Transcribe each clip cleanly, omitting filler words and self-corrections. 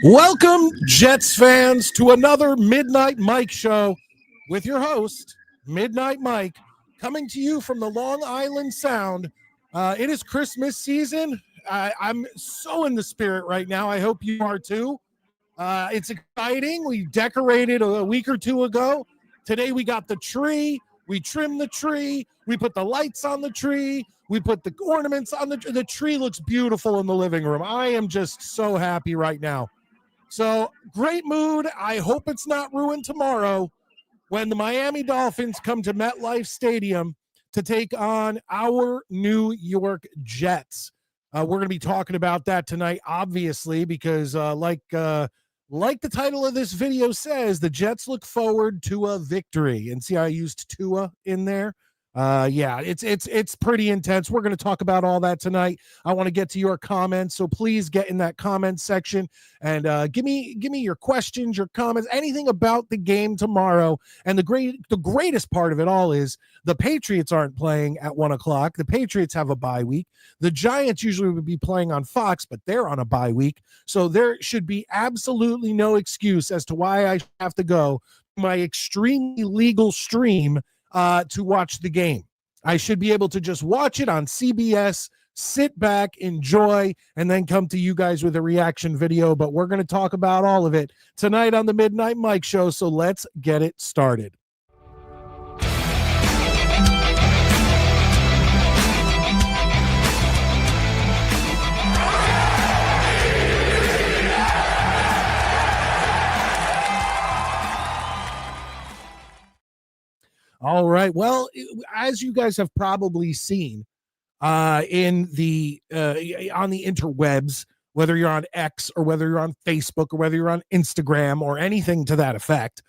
Welcome, Jets fans, to another Midnight Mike show with your host, Midnight Mike, coming to you from the Long Island Sound. It is Christmas season. I'm so in the spirit right now. I hope you are too. It's exciting. We decorated a week or two ago. Today we got the tree. We trimmed the tree. We put the lights on the tree. We put the ornaments on the tree. The tree looks beautiful in the living room. I am just so happy right now. So, great mood. I hope it's not ruined tomorrow when the Miami Dolphins come to MetLife Stadium to take on our New York Jets. We're going to be talking about that tonight, obviously, because like the title of this video says, the Jets look forward to a victory. And see how I used Tua in there? Yeah, it's pretty intense. We're going to talk about all that tonight. I want to get to your comments, so please get in that comment section and give me your questions, your comments, anything about the game tomorrow. And the greatest part of it all is the Patriots aren't playing at 1:00. The Patriots have a bye week. The Giants usually would be playing on Fox, but they're on a bye week, so there should be absolutely no excuse as to why I have to go to my extremely legal stream to watch the game. I should be able to just watch it on CBS, sit back, enjoy, and then come to you guys with a reaction video. But we're going to talk about all of it tonight on the Midnight Mike Show, so let's get it started. All right. Well, as you guys have probably seen in the on the interwebs, whether you're on X or whether you're on Facebook or whether you're on Instagram or anything to that effect,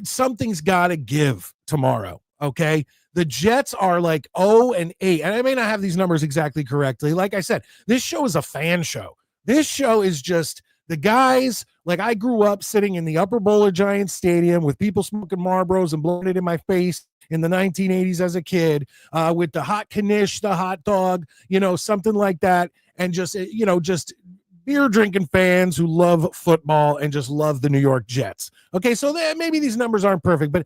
something's got to give tomorrow. Okay. The Jets are like 0-8, and I may not have these numbers exactly correctly. Like I said, this show is a fan show. This show is just the guys. Like, I grew up sitting in the upper bowl of Giants Stadium with people smoking Marlboros and blowing it in my face in the 1980s as a kid, with the hot knish, the hot dog, something like that. And just beer drinking fans who love football and just love the New York Jets. Okay, so maybe these numbers aren't perfect, but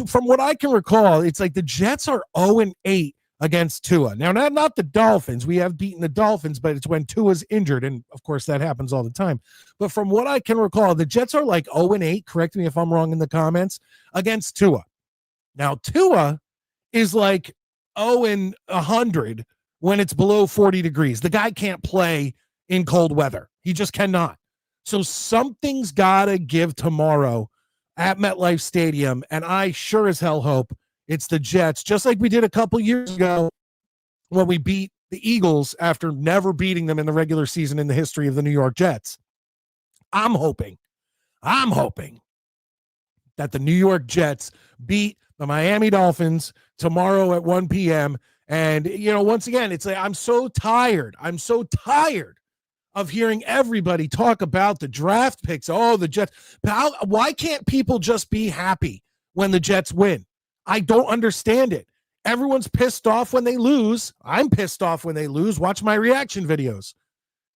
from what I can recall, it's like the Jets are 0-8 against Tua. Now, not the Dolphins. We have beaten the Dolphins, but it's when Tua's injured, and of course that happens all the time. But from what I can recall, the Jets are like 0-8, correct me if I'm wrong in the comments, against Tua. Now, Tua is like 0-100 when it's below 40 degrees. The guy can't play in cold weather. He just cannot. So something's got to give tomorrow at MetLife Stadium, and I sure as hell hope it's the Jets, just like we did a couple years ago when we beat the Eagles after never beating them in the regular season in the history of the New York Jets. I'm hoping that the New York Jets beat the Miami Dolphins tomorrow at 1 p.m. And, once again, it's like I'm so tired of hearing everybody talk about the draft picks. Oh, the Jets. Why can't people just be happy when the Jets win? I don't understand it. Everyone's pissed off when they lose. I'm pissed off when they lose. Watch my reaction videos.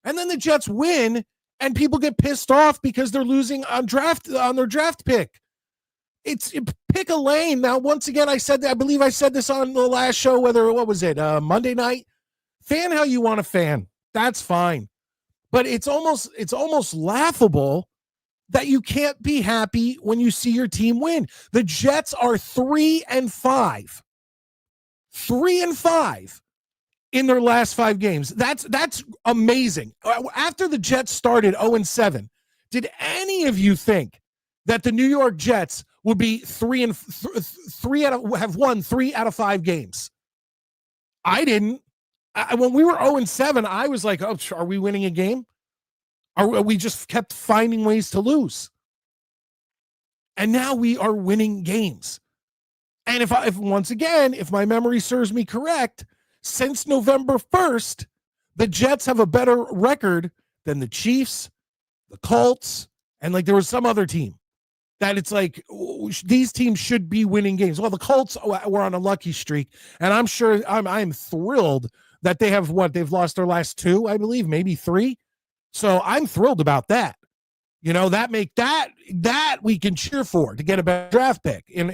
And then the Jets win, and people get pissed off because they're losing on their draft pick. Pick a lane. Now, once again, I believe I said this on the last show, what was it, Monday night? Fan how you want to fan. That's fine. But it's almost laughable that you can't be happy when you see your team win. The Jets are 3-5. 3-5 in their last 5 games. That's amazing. After the Jets started 0-7, did any of you think that the New York Jets would be have won 3 out of 5 games? I didn't. When we were 0-7, I was like, oh, are we winning a game? We just kept finding ways to lose. And now we are winning games. And if once again, if my memory serves me correct, since November 1st, the Jets have a better record than the Chiefs, the Colts, and like there was some other team that it's like these teams should be winning games. Well, the Colts were on a lucky streak, and I'm sure I'm thrilled that they have they've lost their last 2, I believe, maybe 3. So I'm thrilled about that. That we can cheer for to get a better draft pick in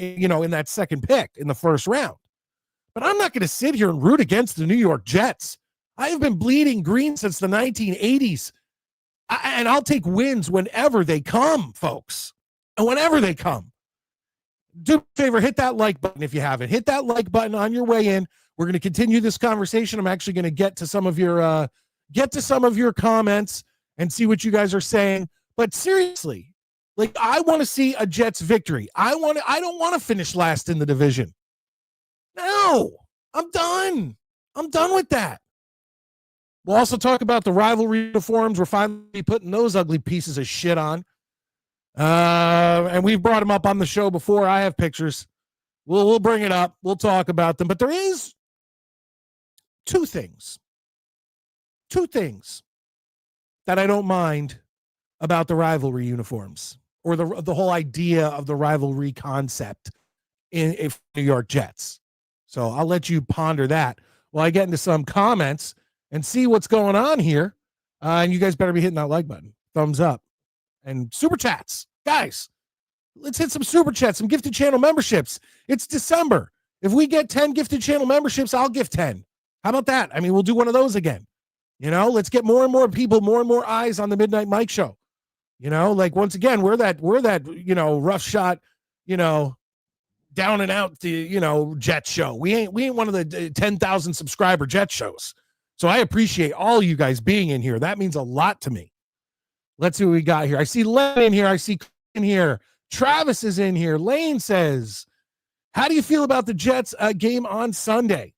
that second pick in the first round. But I'm not going to sit here and root against the New York Jets. I have been bleeding green since the 1980s. And I'll take wins whenever they come, folks. And whenever they come. Do me a favor, hit that like button if you haven't. Hit that like button on your way in. We're going to continue this conversation. I'm actually going to get to some of your comments and see what you guys are saying. But seriously, I want to see a Jets victory. I don't want to finish last in the division. No, I'm done. I'm done with that. We'll also talk about the rivalry uniforms. We're finally putting those ugly pieces of shit on. And we've brought them up on the show before. I have pictures. We'll bring it up. We'll talk about them. But there is two things that I don't mind about the rivalry uniforms or the whole idea of the rivalry concept in New York Jets. So I'll let you ponder that while I get into some comments and see what's going on here. And you guys better be hitting that like button, thumbs up, and super chats. Guys, let's hit some super chats, some gifted channel memberships. It's December. If we get 10 gifted channel memberships, I'll give 10. How about that? I mean, we'll do one of those again. Let's get more and more people, more and more eyes on the Midnight Mike Show. Once again, we're that, rough shot, down and out the, Jet show. We ain't one of the 10,000 subscriber Jet shows. So I appreciate all you guys being in here. That means a lot to me. Let's see what we got here. I see Len in here. I see in here. Travis is in here. Lane says, how do you feel about the Jets game on Sunday?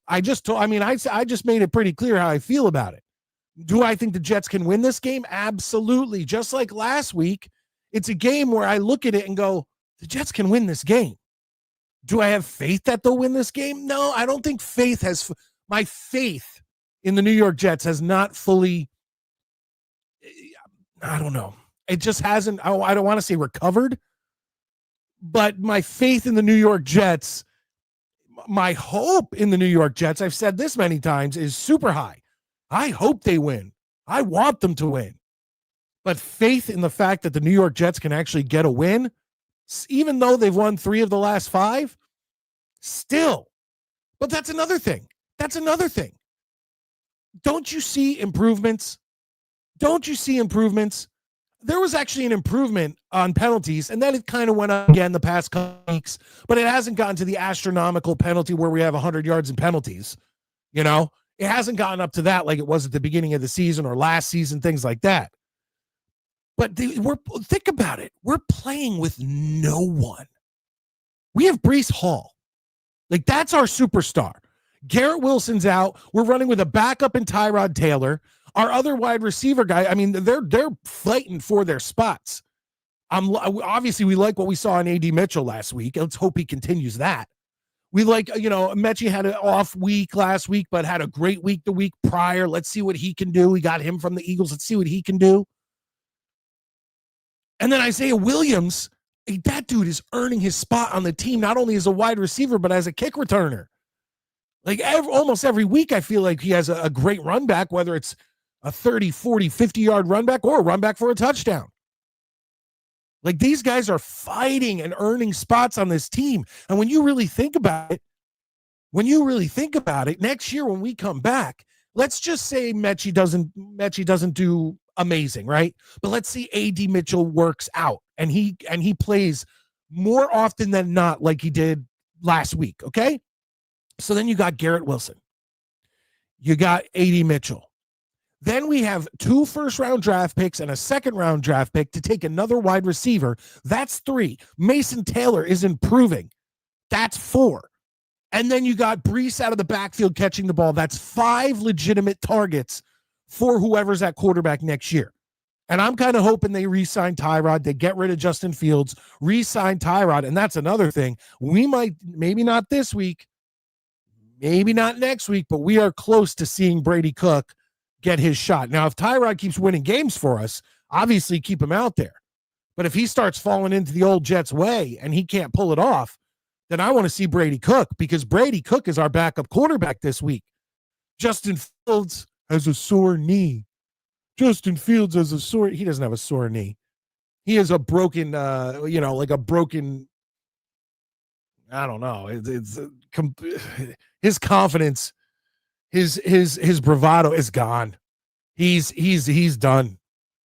I just made it pretty clear how I feel about it. Do I think the Jets can win this game? Absolutely. Just like last week, it's a game where I look at it and go, the Jets can win this game. Do I have faith that they'll win this game? No, I don't think my faith in the New York Jets has not fully, I don't know. It just hasn't, I don't want to say recovered, but my faith in the New York Jets, my hope in the New York Jets, I've said this many times, is super high. I hope they win. I want them to win. But faith in the fact that the New York Jets can actually get a win, even though they've won 3 of the last 5, still. But that's another thing. Don't you see improvements? There was actually an improvement on penalties, and then it kind of went up again the past couple weeks, but it hasn't gotten to the astronomical penalty where we have 100 yards in penalties. It hasn't gotten up to that like it was at the beginning of the season or last season, things like that. But think about it. We're playing with no one. We have Breece Hall. That's our superstar. Garrett Wilson's out. We're running with a backup in Tyrod Taylor. Our other wide receiver guy, I mean, they're fighting for their spots. Obviously, we like what we saw in A.D. Mitchell last week. Let's hope he continues that. We like, Mechie had an off week last week, but had a great week the week prior. Let's see what he can do. We got him from the Eagles. Let's see what he can do. And then Isaiah Williams, that dude is earning his spot on the team, not only as a wide receiver, but as a kick returner. Almost every week, I feel like he has a great run back, whether it's a 30, 40, 50-yard run back or a run back for a touchdown. These guys are fighting and earning spots on this team. And when you really think about it, next year when we come back, let's just say Mechie doesn't do amazing, right? But let's see A.D. Mitchell works out and he plays more often than not like he did last week, okay? So then you got Garrett Wilson. You got A.D. Mitchell. Then we have 2 first-round draft picks and a second-round draft pick to take another wide receiver. That's 3. Mason Taylor is improving. That's 4. And then you got Breece out of the backfield catching the ball. That's 5 legitimate targets for whoever's at quarterback next year. And I'm kind of hoping they re-sign Tyrod. They get rid of Justin Fields, re-sign Tyrod. And that's another thing. We might, maybe not this week, maybe not next week, but we are close to seeing Brady Cook get his shot. Now, if Tyrod keeps winning games for us, obviously keep him out there. But if he starts falling into the old Jets way and he can't pull it off, then I want to see Brady Cook, because Brady Cook is our backup quarterback this week. Justin Fields has a sore knee. Justin Fields has a sore. He doesn't have a sore knee. He has a broken, like a broken. I don't know. His confidence, his bravado is gone. He's done.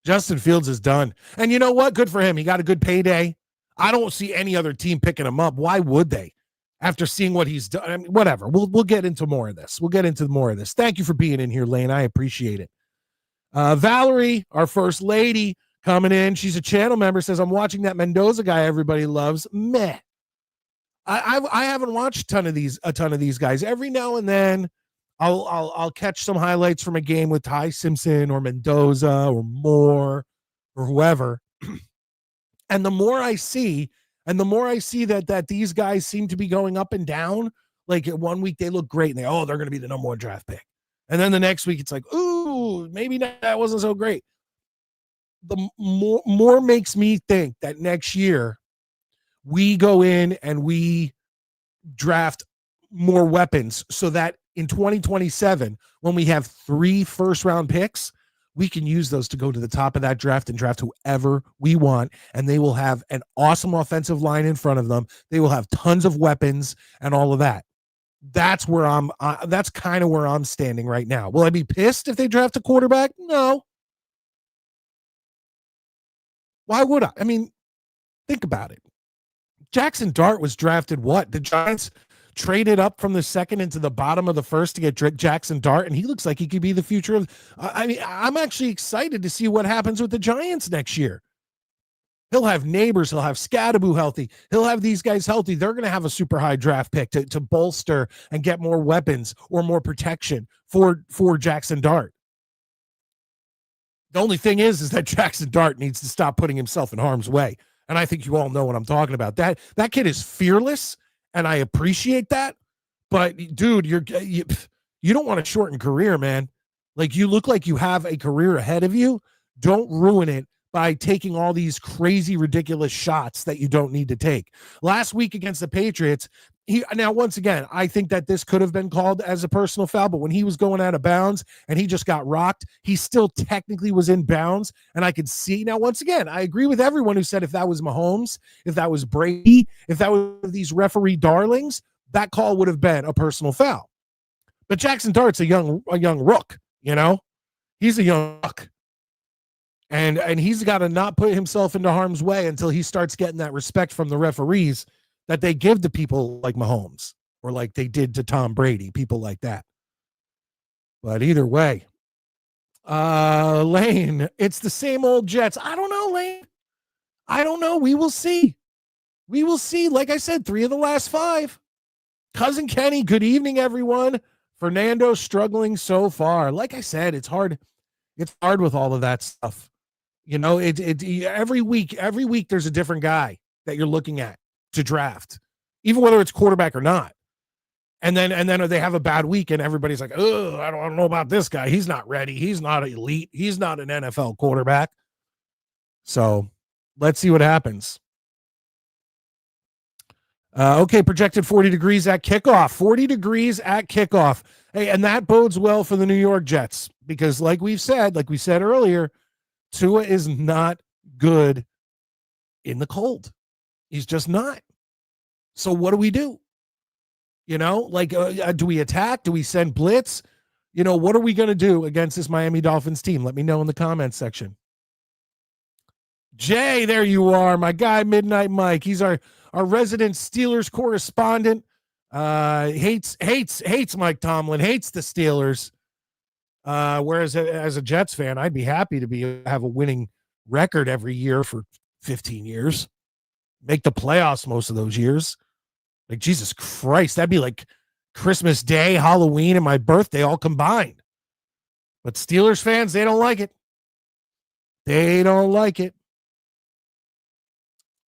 Justin Fields is done. And you know what? Good for him. He got a good payday. I don't see any other team picking him up. Why would they? After seeing what he's done, I mean, whatever. We'll get into more of this. Thank you for being in here, Lane. I appreciate it. Valerie, our first lady, coming in. She's a channel member. Says, I'm watching that Mendoza guy everybody loves. Meh. I haven't watched a ton of these guys. Every now and then, I'll catch some highlights from a game with Ty Simpson or Mendoza or Moore or whoever. And the more I see that these guys seem to be going up and down. Like 1 week they look great and they're going to be the number 1 draft pick. And then the next week it's like, ooh, maybe that wasn't so great. The more makes me think that next year we go in and we draft more weapons so that in 2027, when we have 3 first-round picks, we can use those to go to the top of that draft and draft whoever we want, and they will have an awesome offensive line in front of them. They will have tons of weapons and all of that. That's kind of where I'm standing right now. Will I be pissed if they draft a quarterback? No. Why would I? I mean, think about it. Jackson Dart was drafted what? The Giants traded up from the second into the bottom of the first to get Jackson Dart, and he looks like he could be the future of. I'm actually excited to see what happens with the Giants next year. He'll have Neighbors, he'll have Scadaboo healthy, he'll have these guys healthy. They're going to have a super high draft pick to bolster and get more weapons or more protection for Jackson Dart. The only thing is that Jackson Dart needs to stop putting himself in harm's way. And I think you all know what I'm talking about. That kid is fearless, and I appreciate that. But, dude, you don't want a shortened career, man. Like, you look like you have a career ahead of you. Don't ruin it by taking all these crazy, ridiculous shots that you don't need to take. Last week against the Patriots, now, once again, I think that this could have been called as a personal foul, but when he was going out of bounds and he just got rocked, he still technically was in bounds, and I could see. Now, once again, I agree with everyone who said if that was Mahomes, if that was Brady, if that was these referee darlings, that call would have been a personal foul. But Jackson Dart's a young rook, you know? He's a young rook. And he's got to not put himself into harm's way until he starts getting that respect from the referees that they give to people like Mahomes or like they did to Tom Brady, people like that. But either way, Lane, it's the same old Jets. I don't know, Lane. I don't know. We will see. Like I said, 3 of the last 5. Cousin Kenny, good evening, everyone. Fernando struggling so far. Like I said, it's hard. It's hard with all of that stuff. You know, every week there's a different guy that you're looking at to draft, even whether it's quarterback or not. And then they have a bad week and everybody's like, oh, I don't know about this guy. He's not ready. He's not elite. He's not an NFL quarterback. So let's see what happens. Okay, projected 40 degrees at kickoff. 40 degrees at kickoff. Hey, and that bodes well for the New York Jets because like we said earlier, Tua is not good in the cold. He's just not. So what do we do? You know, like, do we attack? Do we send blitz? You know, what are we going to do against this Miami Dolphins team? Let me know in the comments section. Jay, there you are, my guy, Midnight Mike. He's our resident Steelers correspondent. Hates Mike Tomlin, hates the Steelers. Whereas as a Jets fan, I'd be happy to have a winning record every year for 15 years. Make the playoffs most of those years. Like, Jesus Christ, that'd be like Christmas Day, Halloween, and my birthday all combined. But Steelers fans, they don't like it. They don't like it.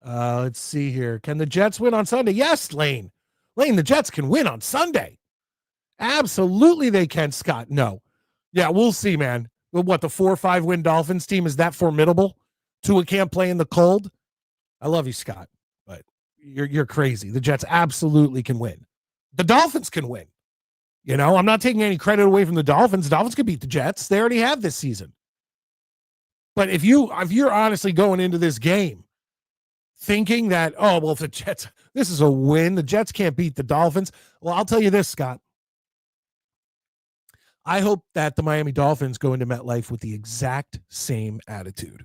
Let's see here. Can the Jets win on Sunday? Yes, Lane. Lane, the Jets can win on Sunday. Absolutely they can, Scott. No. Yeah, we'll see, man. What, the 4 or 5 win Dolphins team is that formidable? Tua can't play in the cold? I love you, Scott, but you're crazy. The Jets absolutely can win. The Dolphins can win. You know, I'm not taking any credit away from the Dolphins. The Dolphins can beat the Jets. They already have this season. But if you're honestly going into this game thinking that, oh, well, if the Jets, this is a win, the Jets can't beat the Dolphins. Well, I'll tell you this, Scott. I hope that the Miami Dolphins go into MetLife with the exact same attitude,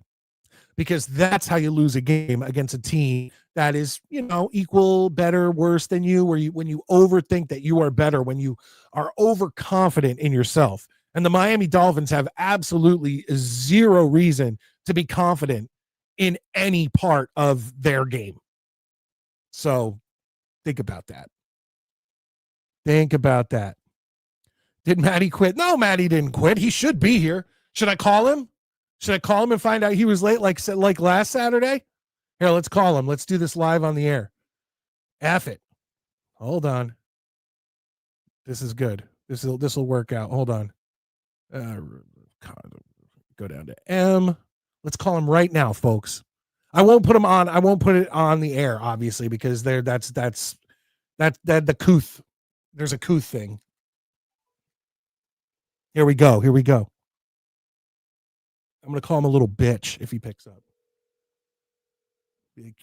because that's how you lose a game against a team that is, equal, better, worse than you, when you overthink that you are better, when you are overconfident in yourself. And the Miami Dolphins have absolutely zero reason to be confident in any part of their game. So think about that. Think about that. Did Matty quit? No, Matty didn't quit. He should be here. Should I call him? Should I call him and find out he was late like last Saturday? Here, let's call him. Let's do this live on the air. F it. Hold on. This is good. This will work out. Hold on. Go down to M. Let's call him right now, folks. I won't put him on. I won't put it on the air, obviously, because that's the couth. There's a couth thing. Here we go. I'm going to call him a little bitch if he picks up.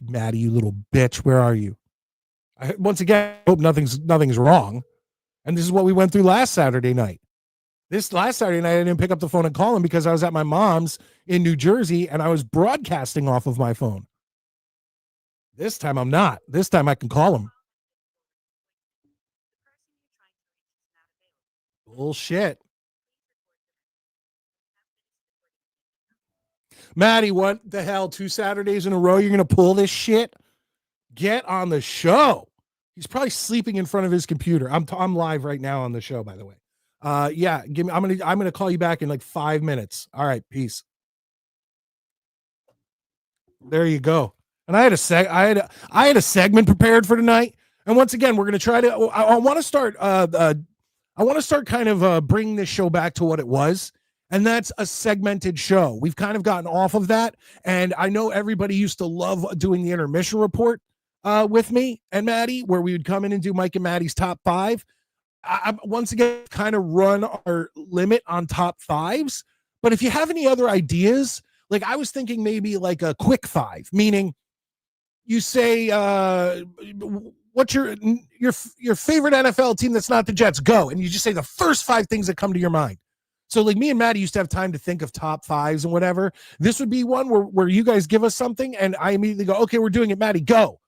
Maddie, you little bitch. Where are you? Once again, I hope nothing's wrong. And this is what we went through last Saturday night. This last Saturday night, I didn't pick up the phone and call him because I was at my mom's in New Jersey and I was broadcasting off of my phone. This time I'm not. This time I can call him. Bullshit. Maddie, what the hell? 2 Saturdays in a row you're going to pull this shit? Get on the show. He's probably sleeping in front of his computer. I'm live right now on the show, by the way. Yeah, I'm gonna call you back in like 5 minutes. All right, peace. There you go. And I had a segment prepared for tonight. And once again, we're gonna try to. I want to start. I want to start kind of bringing this show back to what it was, and that's a segmented show. We've kind of gotten off of that, and I know everybody used to love doing the intermission report with me and Maddie, where we would come in and do Mike and Maddie's top 5. I once again kind of run our limit on top 5s, but if you have any other ideas, like I was thinking maybe like a quick 5, meaning you say what's your favorite NFL team that's not the Jets, go, and you just say the first 5 things that come to your mind. So like me and Maddie used to have time to think of top 5s and whatever. This would be one where you guys give us something and I immediately go, okay, we're doing it, Maddie, go.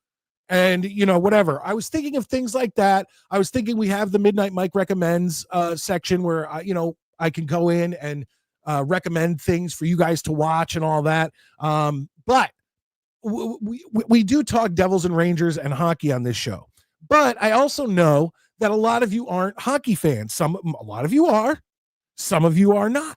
And, whatever. I was thinking of things like that. I was thinking we have the Midnight Mike Recommends section where, I can go in and recommend things for you guys to watch and all that. But we do talk Devils and Rangers and hockey on this show. But I also know that a lot of you aren't hockey fans. A lot of you are. Some of you are not.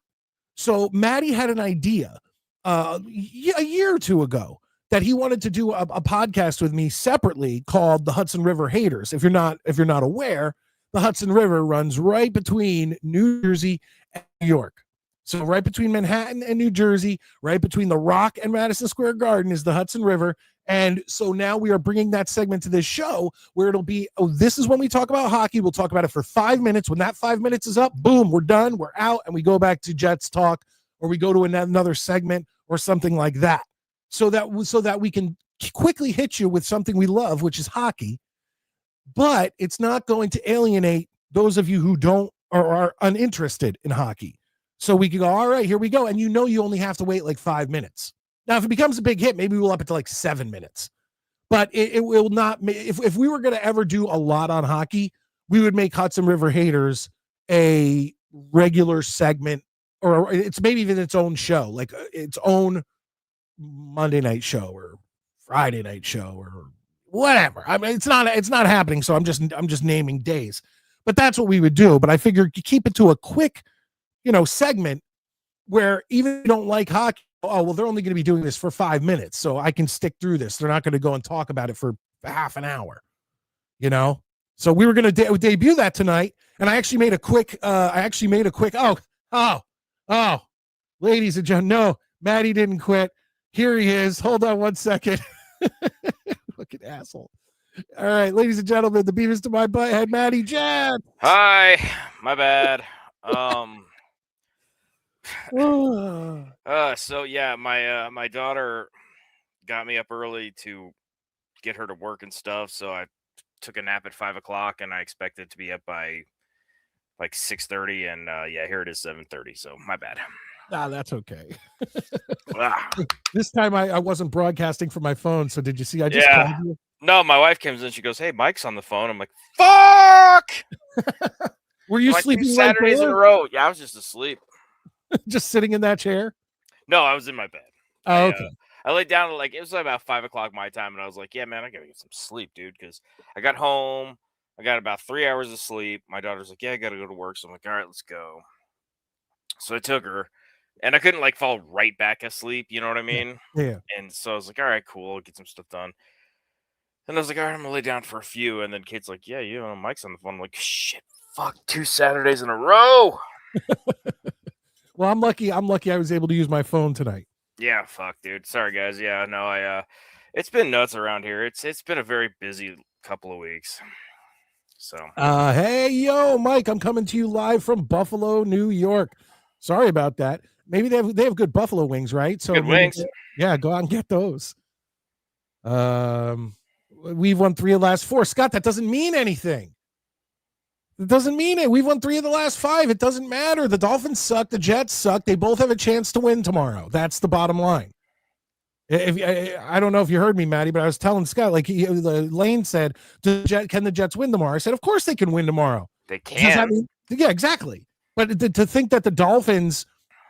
So Maddie had an idea a year or two ago that he wanted to do a podcast with me separately called the Hudson River Haters. If you're not aware, the Hudson River runs right between New Jersey and New York. So right between Manhattan and New Jersey, right between the Rock and Madison Square Garden is the Hudson River. And so now we are bringing that segment to this show where it'll be, this is when we talk about hockey. We'll talk about it for 5 minutes. When that 5 minutes is up, boom, we're done. We're out. And we go back to Jets talk, or we go to another segment or something like that. So that we can quickly hit you with something we love, which is hockey, but it's not going to alienate those of you who don't or are uninterested in hockey. So we can go, all right, here we go. And you only have to wait like 5 minutes. Now, if it becomes a big hit, maybe we'll up it to like 7 minutes. But it will not. If we were going to ever do a lot on hockey, we would make Hudson River Haters a regular segment, or it's maybe even its own show, like its own Monday night show or Friday night show or whatever. I mean, it's not happening. So I'm just naming days, but that's what we would do. But I figured you keep it to a quick, segment where even if you don't like hockey, oh, well, they're only going to be doing this for 5 minutes. So I can stick through this. They're not going to go and talk about it for half an hour, So we were going to debut that tonight. And I actually made a quick, ladies and gentlemen, no, Maddie didn't quit. Here he is. Hold on 1 second. Fucking asshole. All right, ladies and gentlemen, the Beavis to my butt head, Maddie Jan. Hi, my bad. So yeah, my daughter got me up early to get her to work and stuff. So I took a nap at 5 o'clock, and I expected to be up by like 6:30, and yeah, here it is 7:30. So my bad. That's okay. Ah, This time I wasn't broadcasting from my phone, so did you see? I just yeah. called you. No, my wife comes in. She goes, "Hey, Mike's on the phone." I'm like, "Fuck!" Were you I'm like, 2 sleeping right Saturdays in a there, row. Yeah, I was just asleep. just sitting in that chair? No, I was in my bed. Oh, okay. I laid down at, like, it was like about 5 o'clock my time, and I was like, "Yeah, man, I gotta get some sleep, dude." Because I got home, I got about 3 hours of sleep. My daughter's like, "Yeah, I gotta go to work." So I'm like, "All right, let's go." So I took her, and I couldn't like fall right back asleep. You know what I Yeah, mean? yeah. And so I was like, "All right, cool, I'll get some stuff done." And I was like, "All right, I'm gonna lay down for a few." And then Kate's like, "Yeah, Mike's on the phone." I'm like, "Shit, fuck, 2 Saturdays in a row." Well, I'm lucky. I'm lucky. I was able to use my phone tonight. Yeah, fuck, dude. Sorry, guys. Yeah, no, it's been nuts around here. It's been a very busy couple of weeks. So Hey, yo, Mike, I'm coming to you live from Buffalo, New York. Sorry about that. Maybe they have good buffalo wings, right? So good maybe, wings. yeah, go out and get those. We've won 3 of the last 4. Scott, that doesn't mean anything. It doesn't mean it. We've won 3 of the last 5. It doesn't matter. The Dolphins suck. The Jets suck. They both have a chance to win tomorrow. That's the bottom line. If I don't know if you heard me, Maddie, but I was telling Scott, like Lane said, can the Jets win tomorrow? I said, of course they can win tomorrow. They Does that can. mean? Yeah, exactly. But to think that the Dolphins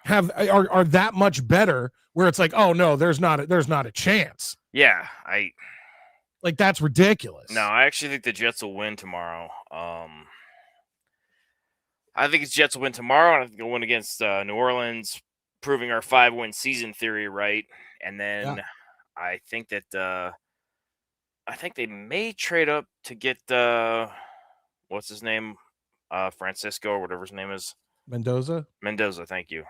are that much better, where it's like, oh no, there's not a chance. Yeah, Like that's ridiculous. no, I actually think the Jets will win tomorrow. I think it's Jets will win tomorrow, and I think they'll win against New Orleans, proving our 5-win season theory right. And Yeah. then I think that I think they may trade up to get what's his name, Francisco or whatever his name is, Mendoza. Mendoza. Thank you.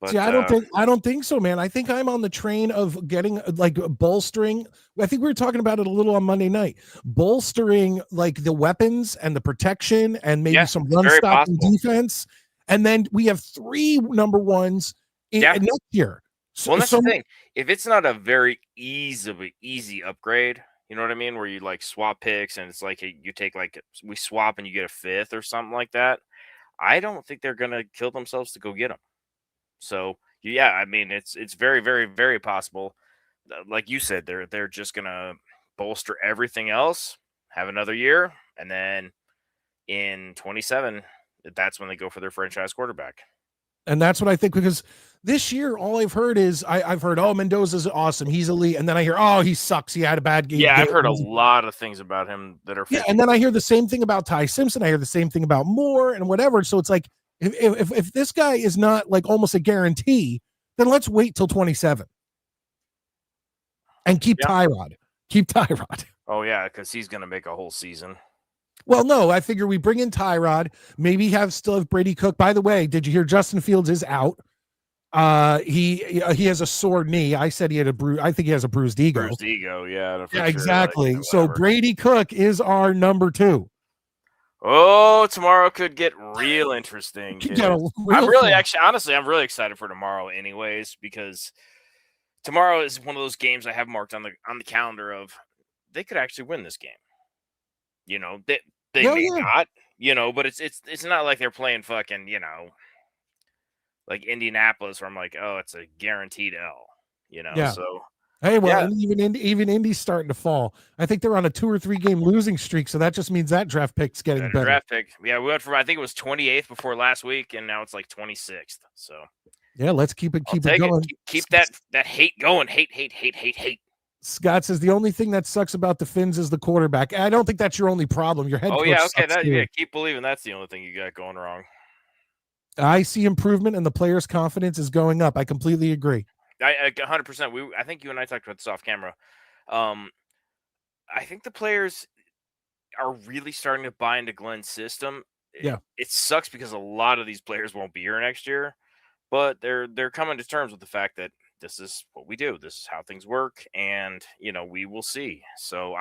See, But I don't think so, man. I think I'm on the train of getting like bolstering. I think we were talking about it a little on Monday night. Bolstering like the weapons and the protection and maybe yeah, some it's run very stopping possible. defense. And then we have 3 number ones Yeah. next year. So, Well, and that's the so thing. If it's not a very easy upgrade, you know what I mean, where you like swap picks and it's like you take like we swap and you get a fifth or something like that, I don't think they're gonna kill themselves to go get them. So yeah, I mean it's very very possible. Like you said, they're just gonna bolster everything else, have another year, and then in 27, that's when they go for their franchise quarterback. and that's what I think, because this year all I've heard is I've heard, oh, Mendoza's awesome, he's elite, and then I hear, oh, he sucks, he had a bad game. Yeah, I've heard a lot of things about him that are Yeah, and then 50. I hear the same thing about Ty Simpson. I hear the same thing about Moore and whatever. So it's like, if this guy is not like almost a guarantee, then let's wait till 27 and keep Yeah. Tyrod. Keep Tyrod. Oh yeah, because he's gonna make a whole season. Well, no, I figure we bring in Tyrod. Maybe still have Brady Cook. By the way, did you hear Justin Fields is out? He has a sore knee. I said he had a bruise. I think he has a bruised ego. Bruised ego, yeah, for Yeah, sure. exactly. Like, So whatever. Brady Cook is our number 2. Oh, tomorrow could get real interesting, Could get a kids. I'm real really fun. honestly, I'm really excited for tomorrow, anyways, because tomorrow is one of those games I have marked on the calendar of they could actually win this game. You know, they Yeah, may yeah. not, but it's not like they're playing fucking, like Indianapolis where I'm like, oh, it's a guaranteed L, Yeah. so Hey, well, yeah, and even Indy's starting to fall. I think they're on a 2 or 3 game losing streak, so that just means that draft pick's getting better better. draft pick. Yeah, we went from I think it was 28th before last week, and now it's like 26th. So Yeah, let's keep it I'll keep it take it. going. Keep that hate going. Hate. Scott says the only thing that sucks about the Finns is the quarterback. I don't think that's your only problem. Your head Oh coach yeah, okay. sucks too. Keep believing that's the only thing you got going wrong. I see improvement and the players' confidence is going up. I completely agree. I 100%. I think you and I talked about this off camera. Um, I think the players are really starting to buy into Glenn's system. Yeah. It sucks because a lot of these players won't be here next year, but they're coming to terms with the fact that this is what we do. This is how things work, and we will see. So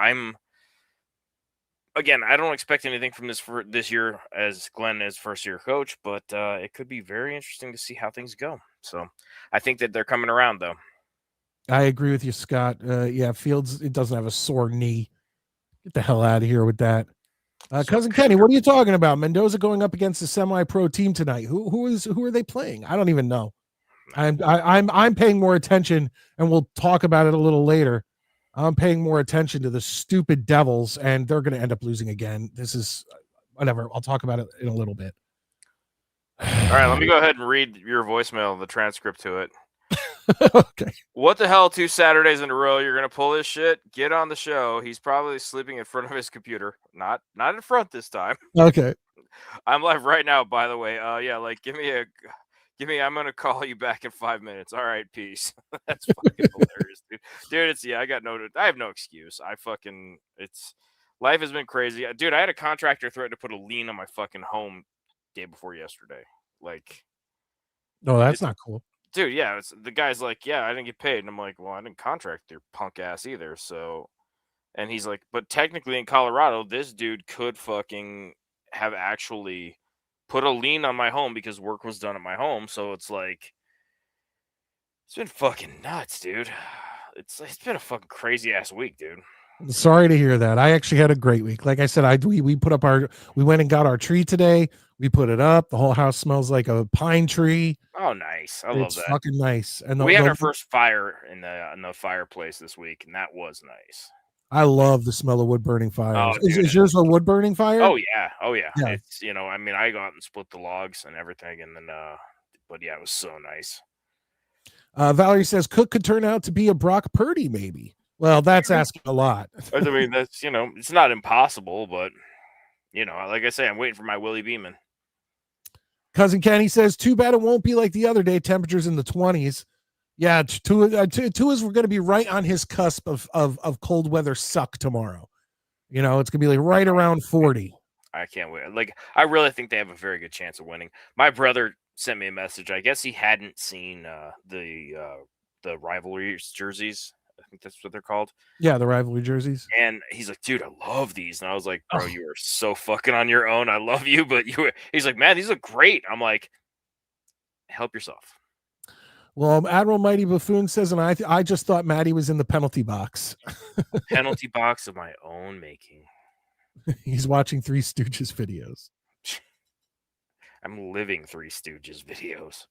again, I don't expect anything from this for this year as Glenn as first year coach, but it could be very interesting to see how things go. So I think that they're coming around, though. I agree with you, Scott. Yeah, Fields, it doesn't have a sore knee. Get the hell out of here with that. Cousin Kenny, what are you talking about? Mendoza going up against a semi-pro team tonight. Who are they playing? I don't even know. I'm paying more attention, and we'll talk about it a little later. I'm paying more attention to the stupid Devils, and they're going to end up losing again. This is whatever. I'll talk about it in a little bit. All right, let me go ahead and read your voicemail, the transcript to it. Okay. What the hell? 2 Saturdays in a row, you're gonna pull this shit? Get on the show. He's probably sleeping in front of his computer. Not in front this time. Okay. I'm live right now, by the way. Yeah, like give me. I'm gonna call you back in 5 minutes. All right, peace. That's fucking hilarious, dude. Dude, I have no excuse. Life has been crazy, dude. I had a contractor threaten to put a lien on my fucking home day before yesterday. Like, no, that's not cool. Dude, yeah, the guy's like, yeah, I didn't get paid. And I'm like, well, I didn't contract your punk ass either. So, and he's like, but technically in Colorado, this dude could fucking have actually put a lien on my home because work was done at my home. So it's like, it's been fucking nuts, dude. It's been a fucking crazy ass week, dude. Sorry to hear that. I actually had a great week. Like I said, we went and got our tree today. We put it up. The whole house smells like a pine tree. Oh, nice. I love that. It's fucking nice. And we had our first fire in the fireplace this week, and that was nice. I love the smell of wood burning fires. Oh, is yours a wood burning fire? Oh yeah. It's I go out and split the logs and everything, and then but yeah, it was so nice. Valerie says Cook could turn out to be a Brock Purdy, maybe. Well, that's asking a lot. I mean, that's it's not impossible, but like I say, I'm waiting for my Willie Beeman. Cousin Kenny says, too bad it won't be like the other day, temperatures in the 20s. Yeah, Tua is we're going to be right on his cusp of cold weather suck tomorrow. It's going to be like right around 40. I can't wait. Like, I really think they have a very good chance of winning. My brother sent me a message. I guess he hadn't seen the rivalry jerseys. I think that's what they're called. Yeah, the rivalry jerseys. And he's like, dude, I love these. And I was like, bro, you are so fucking on your own. I love you, but he's like, man, these look great. I'm like, help yourself. Well, Admiral Mighty Buffoon says, and I just thought Maddie was in the penalty box. Penalty box of my own making. He's watching Three Stooges videos. I'm living Three Stooges videos.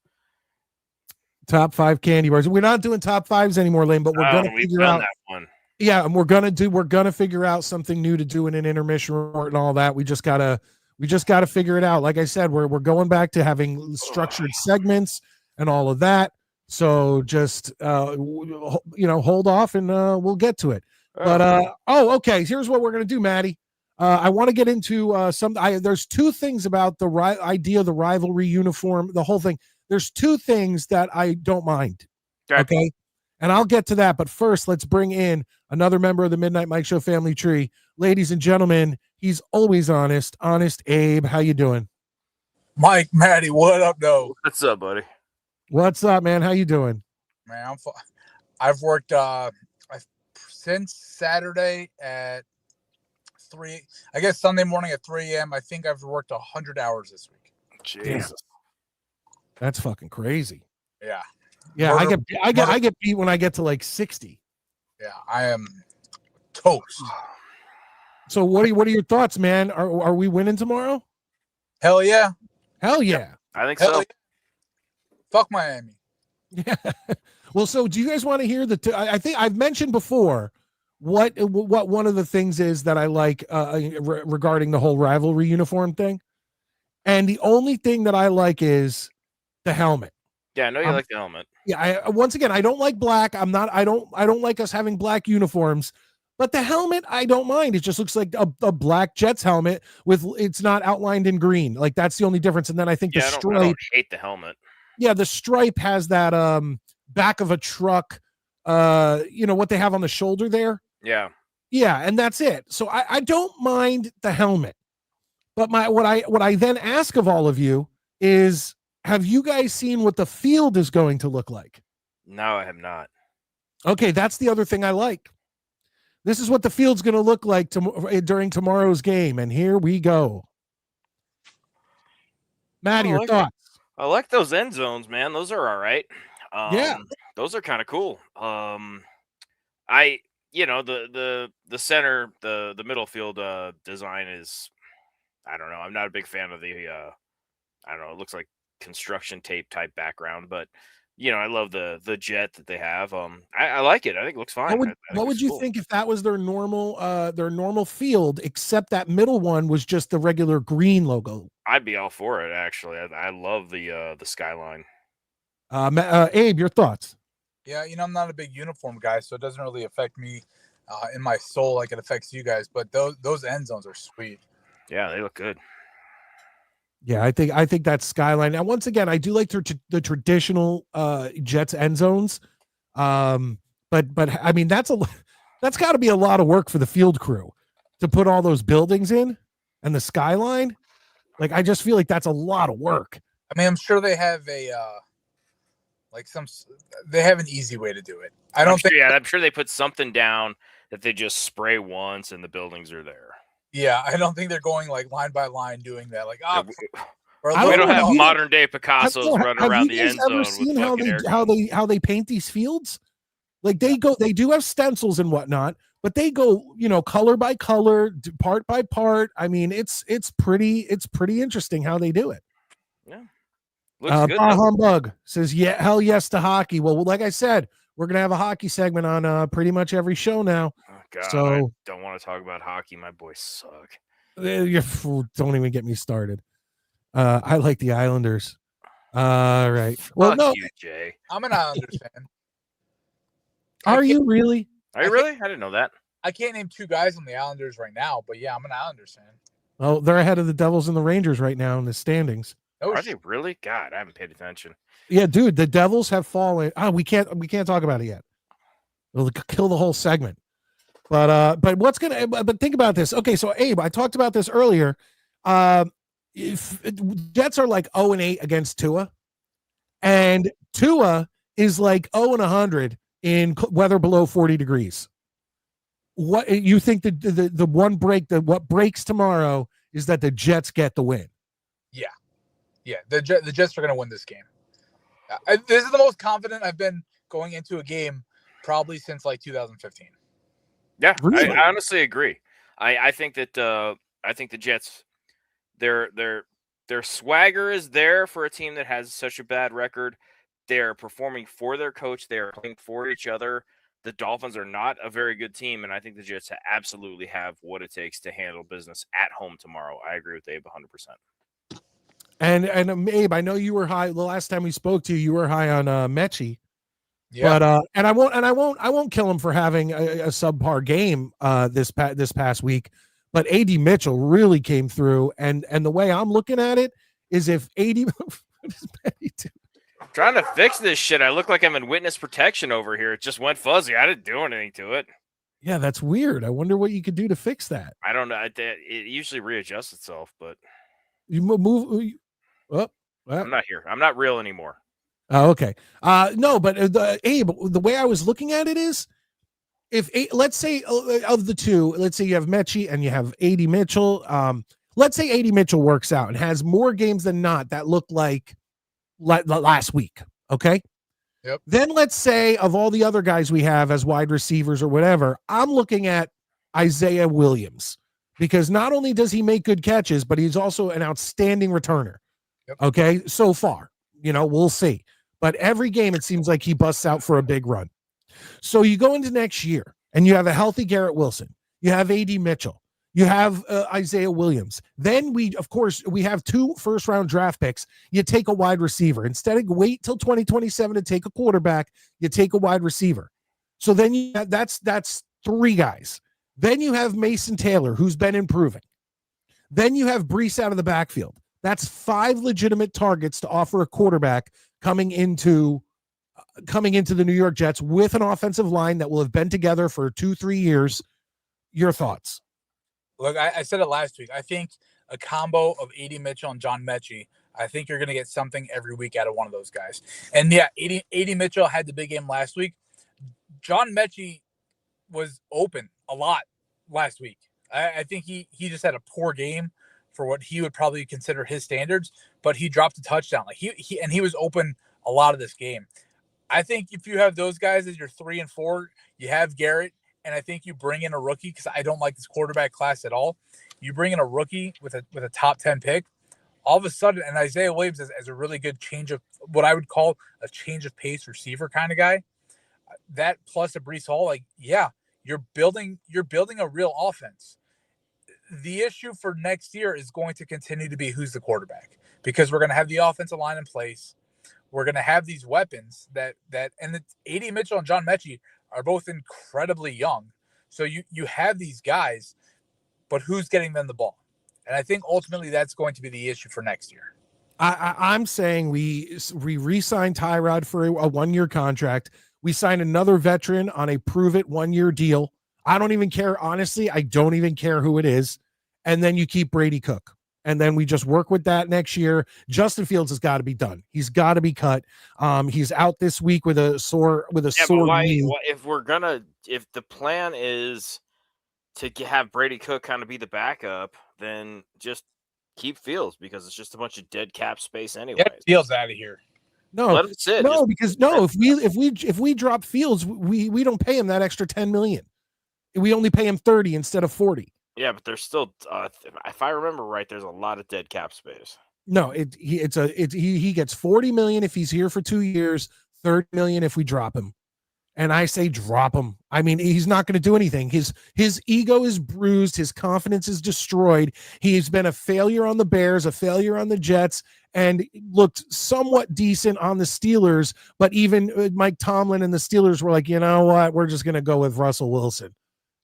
Top 5 candy bars. We're not doing top 5s anymore, Lane, but we're going to figure out that one. Yeah, and we're gonna figure out something new to do in an intermission report and all that. We just gotta figure it out. Like I said, we're going back to having structured segments and all of that. So just hold off and we'll get to it. But okay. Here's what we're gonna do, Maddie. I want to get into there's 2 things about the idea of the rivalry uniform, the whole thing. There's 2 things that I don't mind. Okay. And I'll get to that. But first, let's bring in another member of the Midnight Mike Show family tree. Ladies and gentlemen, he's always honest. Honest Abe. How you doing? Mike, Maddie, what up, though? What's up, buddy? What's up, man? How you doing? Man, I've worked since Saturday at 3, I guess Sunday morning at 3 a.m. I think I've worked 100 hours this week. Jesus. That's fucking crazy. Yeah. Yeah, I get beat when I get to like 60. Yeah, I am toast. So what are your thoughts, man? Are we winning tomorrow? Hell yeah. Hell yeah. I think so. Yeah. Fuck Miami. Yeah. Well, so do you guys want to hear I think I've mentioned before what one of the things is that I like regarding the whole rivalry uniform thing. And the only thing that I like is the helmet. Yeah, I know you like the helmet. Yeah, once again, I don't like black. I don't like us having black uniforms, but the helmet I don't mind. It just looks like a black Jets helmet it's not outlined in green. Like that's the only difference. And then I think the stripe. I don't hate the helmet. Yeah, the stripe has that back of a truck. What they have on the shoulder there. Yeah. Yeah, and that's it. So I don't mind the helmet, but what I then ask of all of you is, have you guys seen what the field is going to look like? No, I have not. Okay, that's the other thing I like. This is what the field's going to look like during tomorrow's game, and here we go. Maddie, your thoughts? I like those end zones, man. Those are all right. Yeah. Those are kind of cool. I the center, the middle field design is, I don't know. I'm not a big fan of the I don't know, it looks like construction tape type background, but I love the jet that they have. I like it. I think it looks fine. I think it What would looks you cool. think if that was their normal field, except that middle one was just the regular green logo? I'd be all for it, actually. I love the skyline. Abe, your thoughts? Yeah, I'm not a big uniform guy, so it doesn't really affect me in my soul like it affects you guys. But those end zones are sweet. Yeah, they look good. Yeah, I think that skyline. Now, once again, I do like the traditional Jets end zones. But I mean that's got to be a lot of work for the field crew to put all those buildings in and the skyline. Like, I just feel like that's a lot of work. I mean, I'm sure they have they have an easy way to do it. I'm sure they put something down that they just spray once and the buildings are there. Yeah, I don't think they're going like line by line doing that. Like, we don't have modern day Picassos running around the end zone with fucking air guns. How they paint these fields? Like, they do have stencils and whatnot, but they go, color by color, part by part. I mean, it's pretty interesting how they do it. Yeah. Looks good. Humbug says, yeah, hell yes to hockey. Well, like I said, we're gonna have a hockey segment on pretty much every show now. Oh, God, so I don't want to talk about hockey. My boys suck. Don't even get me started. I like the Islanders. All right. Well, Fuck no, you, Jay. I'm an Islanders fan. Are you really? Are you really? I didn't know that. I can't name two guys on the Islanders right now, but yeah, I'm an Islanders fan. Oh, they're ahead of the Devils and the Rangers right now in the standings. Are they really? God, I haven't paid attention. Yeah, dude, the Devils have fallen. We can't talk about it yet. It'll kill the whole segment. But but think about this. Okay, so Abe, I talked about this earlier. If Jets are like 0-8 against Tua, and Tua is like 0-100 in weather below 40 degrees. What you think the one break that what breaks tomorrow is that the Jets get the win? Yeah, the Jets are going to win this game. This is the most confident I've been going into a game probably since like 2015. Yeah, really? I honestly agree. I think that the Jets, their swagger is there for a team that has such a bad record. They're performing for their coach. They are playing for each other. The Dolphins are not a very good team, and I think the Jets absolutely have what it takes to handle business at home tomorrow. I agree with Abe 100%. And Abe, I know you were high the last time we spoke to you. You were high on Mechie, yeah. But I won't kill him for having a subpar game this past week. But AD Mitchell really came through, and the way I'm looking at it is if AD trying to fix this shit. I look like I'm in witness protection over here. It just went fuzzy. I didn't do anything to it. Yeah, that's weird. I wonder what you could do to fix that. I don't know. It usually readjusts itself, but you move. Oh, well. I'm not here. I'm not real anymore. Oh, okay. No, but Abe, the way I was looking at it is, if let's say of the two, let's say you have Mechie and you have AD Mitchell. Let's say AD Mitchell works out and has more games than not that look like last week. Okay. Yep. Then let's say of all the other guys we have as wide receivers or whatever, I'm looking at Isaiah Williams, because not only does he make good catches, but he's also an outstanding returner. Yep. Okay. So far, we'll see. But every game, it seems like he busts out for a big run. So you go into next year and you have a healthy Garrett Wilson. You have AD Mitchell. You have Isaiah Williams. Then we have 2 first-round draft picks. You take a wide receiver. Instead of wait till 2027 to take a quarterback, you take a wide receiver. So then that's 3 guys. Then you have Mason Taylor, who's been improving. Then you have Breece out of the backfield. That's 5 legitimate targets to offer a quarterback coming into the New York Jets with an offensive line that will have been together for 2-3 years. Your thoughts? Look, I said it last week. I think a combo of AD Mitchell and John Mechie, I think you're going to get something every week out of one of those guys. And yeah, AD Mitchell had the big game last week. John Mechie was open a lot last week. I think he just had a poor game for what he would probably consider his standards, but he dropped a touchdown. Like he was open a lot of this game. I think if you have those guys as your 3 and 4, you have Garrett, and I think you bring in a rookie because I don't like this quarterback class at all. You bring in a rookie with a top 10 pick, all of a sudden, and Isaiah Williams as a really good change of what I would call a change of pace receiver kind of guy. That plus a Breece Hall, like, yeah, you're building a real offense. The issue for next year is going to continue to be who's the quarterback, because we're going to have the offensive line in place. We're going to have these weapons that and A.D. Mitchell and John Mechie are both incredibly young. So you have these guys, but who's getting them the ball? And I think ultimately that's going to be the issue for next year. I'm saying we re-sign Tyrod for a 1-year contract. We sign another veteran on a prove-it 1-year deal. I don't even care. Honestly, I don't even care who it is. And then you keep Brady Cook. And then we just work with that next year. Justin Fields has got to be done. He's got to be cut. He's out this week with a sore knee. If the plan is to have Brady Cook kind of be the backup, then just keep Fields, because it's just a bunch of dead cap space anyway. Get Fields out of here. If we drop Fields, we don't pay him that extra $10 million. We only pay him 30 instead of 40. Yeah, but there's still, if I remember right, there's a lot of dead cap space. No, he gets $40 million if he's here for 2 years, $30 million if we drop him. And I say drop him. I mean, he's not going to do anything. His ego is bruised. His confidence is destroyed. He's been a failure on the Bears, a failure on the Jets, and looked somewhat decent on the Steelers. But even Mike Tomlin and the Steelers were like, you know what? We're just going to go with Russell Wilson.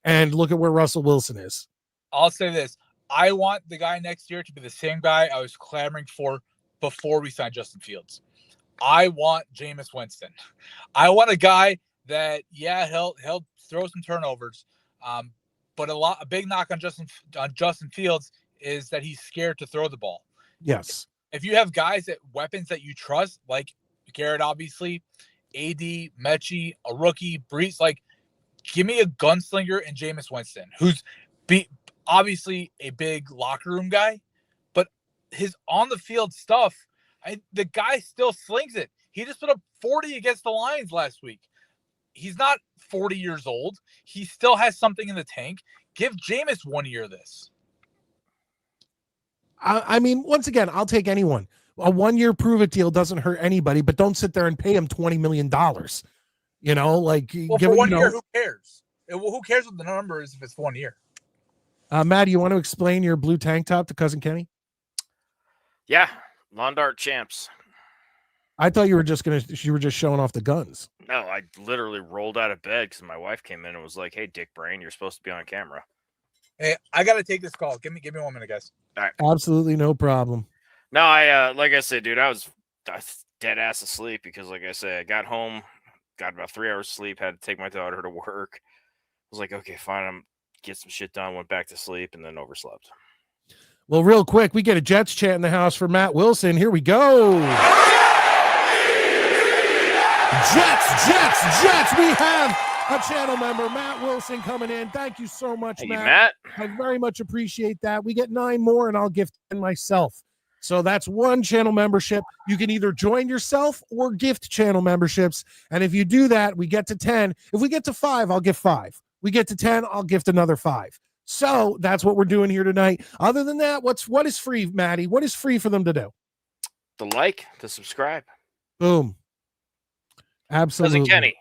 And look at where Russell Wilson is. I'll say this. I want the guy next year to be the same guy I was clamoring for before we signed Justin Fields. I want Jameis Winston. I want a guy that, yeah, he'll throw some turnovers, but a big knock on Justin Fields is that he's scared to throw the ball. Yes. If you have guys weapons that you trust, like Garrett, obviously, AD, Mechie, a rookie, Breece, like, give me a gunslinger in Jameis Winston, who's obviously a big locker room guy, but his on the field stuff, the guy still slings it. He just put up 40 against the Lions last week. He's not 40 years old. He still has something in the tank. Give Jameis 1 year of this. I mean, once again, I'll take anyone. A 1-year prove-it deal doesn't hurt anybody, but don't sit there and pay him $20 million. You know, like, for 1 year, who cares? Who cares what the number is if it's 1 year? Matt, do you want to explain your blue tank top to Cousin Kenny? Yeah, lawn dart champs. I thought you were just showing off the guns. No, I literally rolled out of bed because my wife came in and was like, "Hey, Dick Brain, you're supposed to be on camera." Hey, I gotta take this call. Give me 1 minute, guys. All right. Absolutely no problem. No, I like I said, dude, I was dead ass asleep because, like I said, I got home, got about 3 hours sleep, had to take my daughter to work. I was like, okay, fine, I'm get some shit done, went back to sleep, and then overslept. Well, real quick, we get a Jets chant in the house for Matt Wilson. Here we go. Jets. We have a channel member, Matt Wilson, coming in. Thank you so much, Hey, Matt. I very much appreciate that. We get 9 more, and I'll gift 10 myself. So that's 1 channel membership. You can either join yourself or gift channel memberships. And if you do that, we get to 10. If we get to 5, I'll give 5. We get to 10, I'll gift another 5. So that's what we're doing here tonight. Other than that, what is free, Maddie? What is free for them to do? The subscribe. Boom. Absolutely. Cousin Kenny,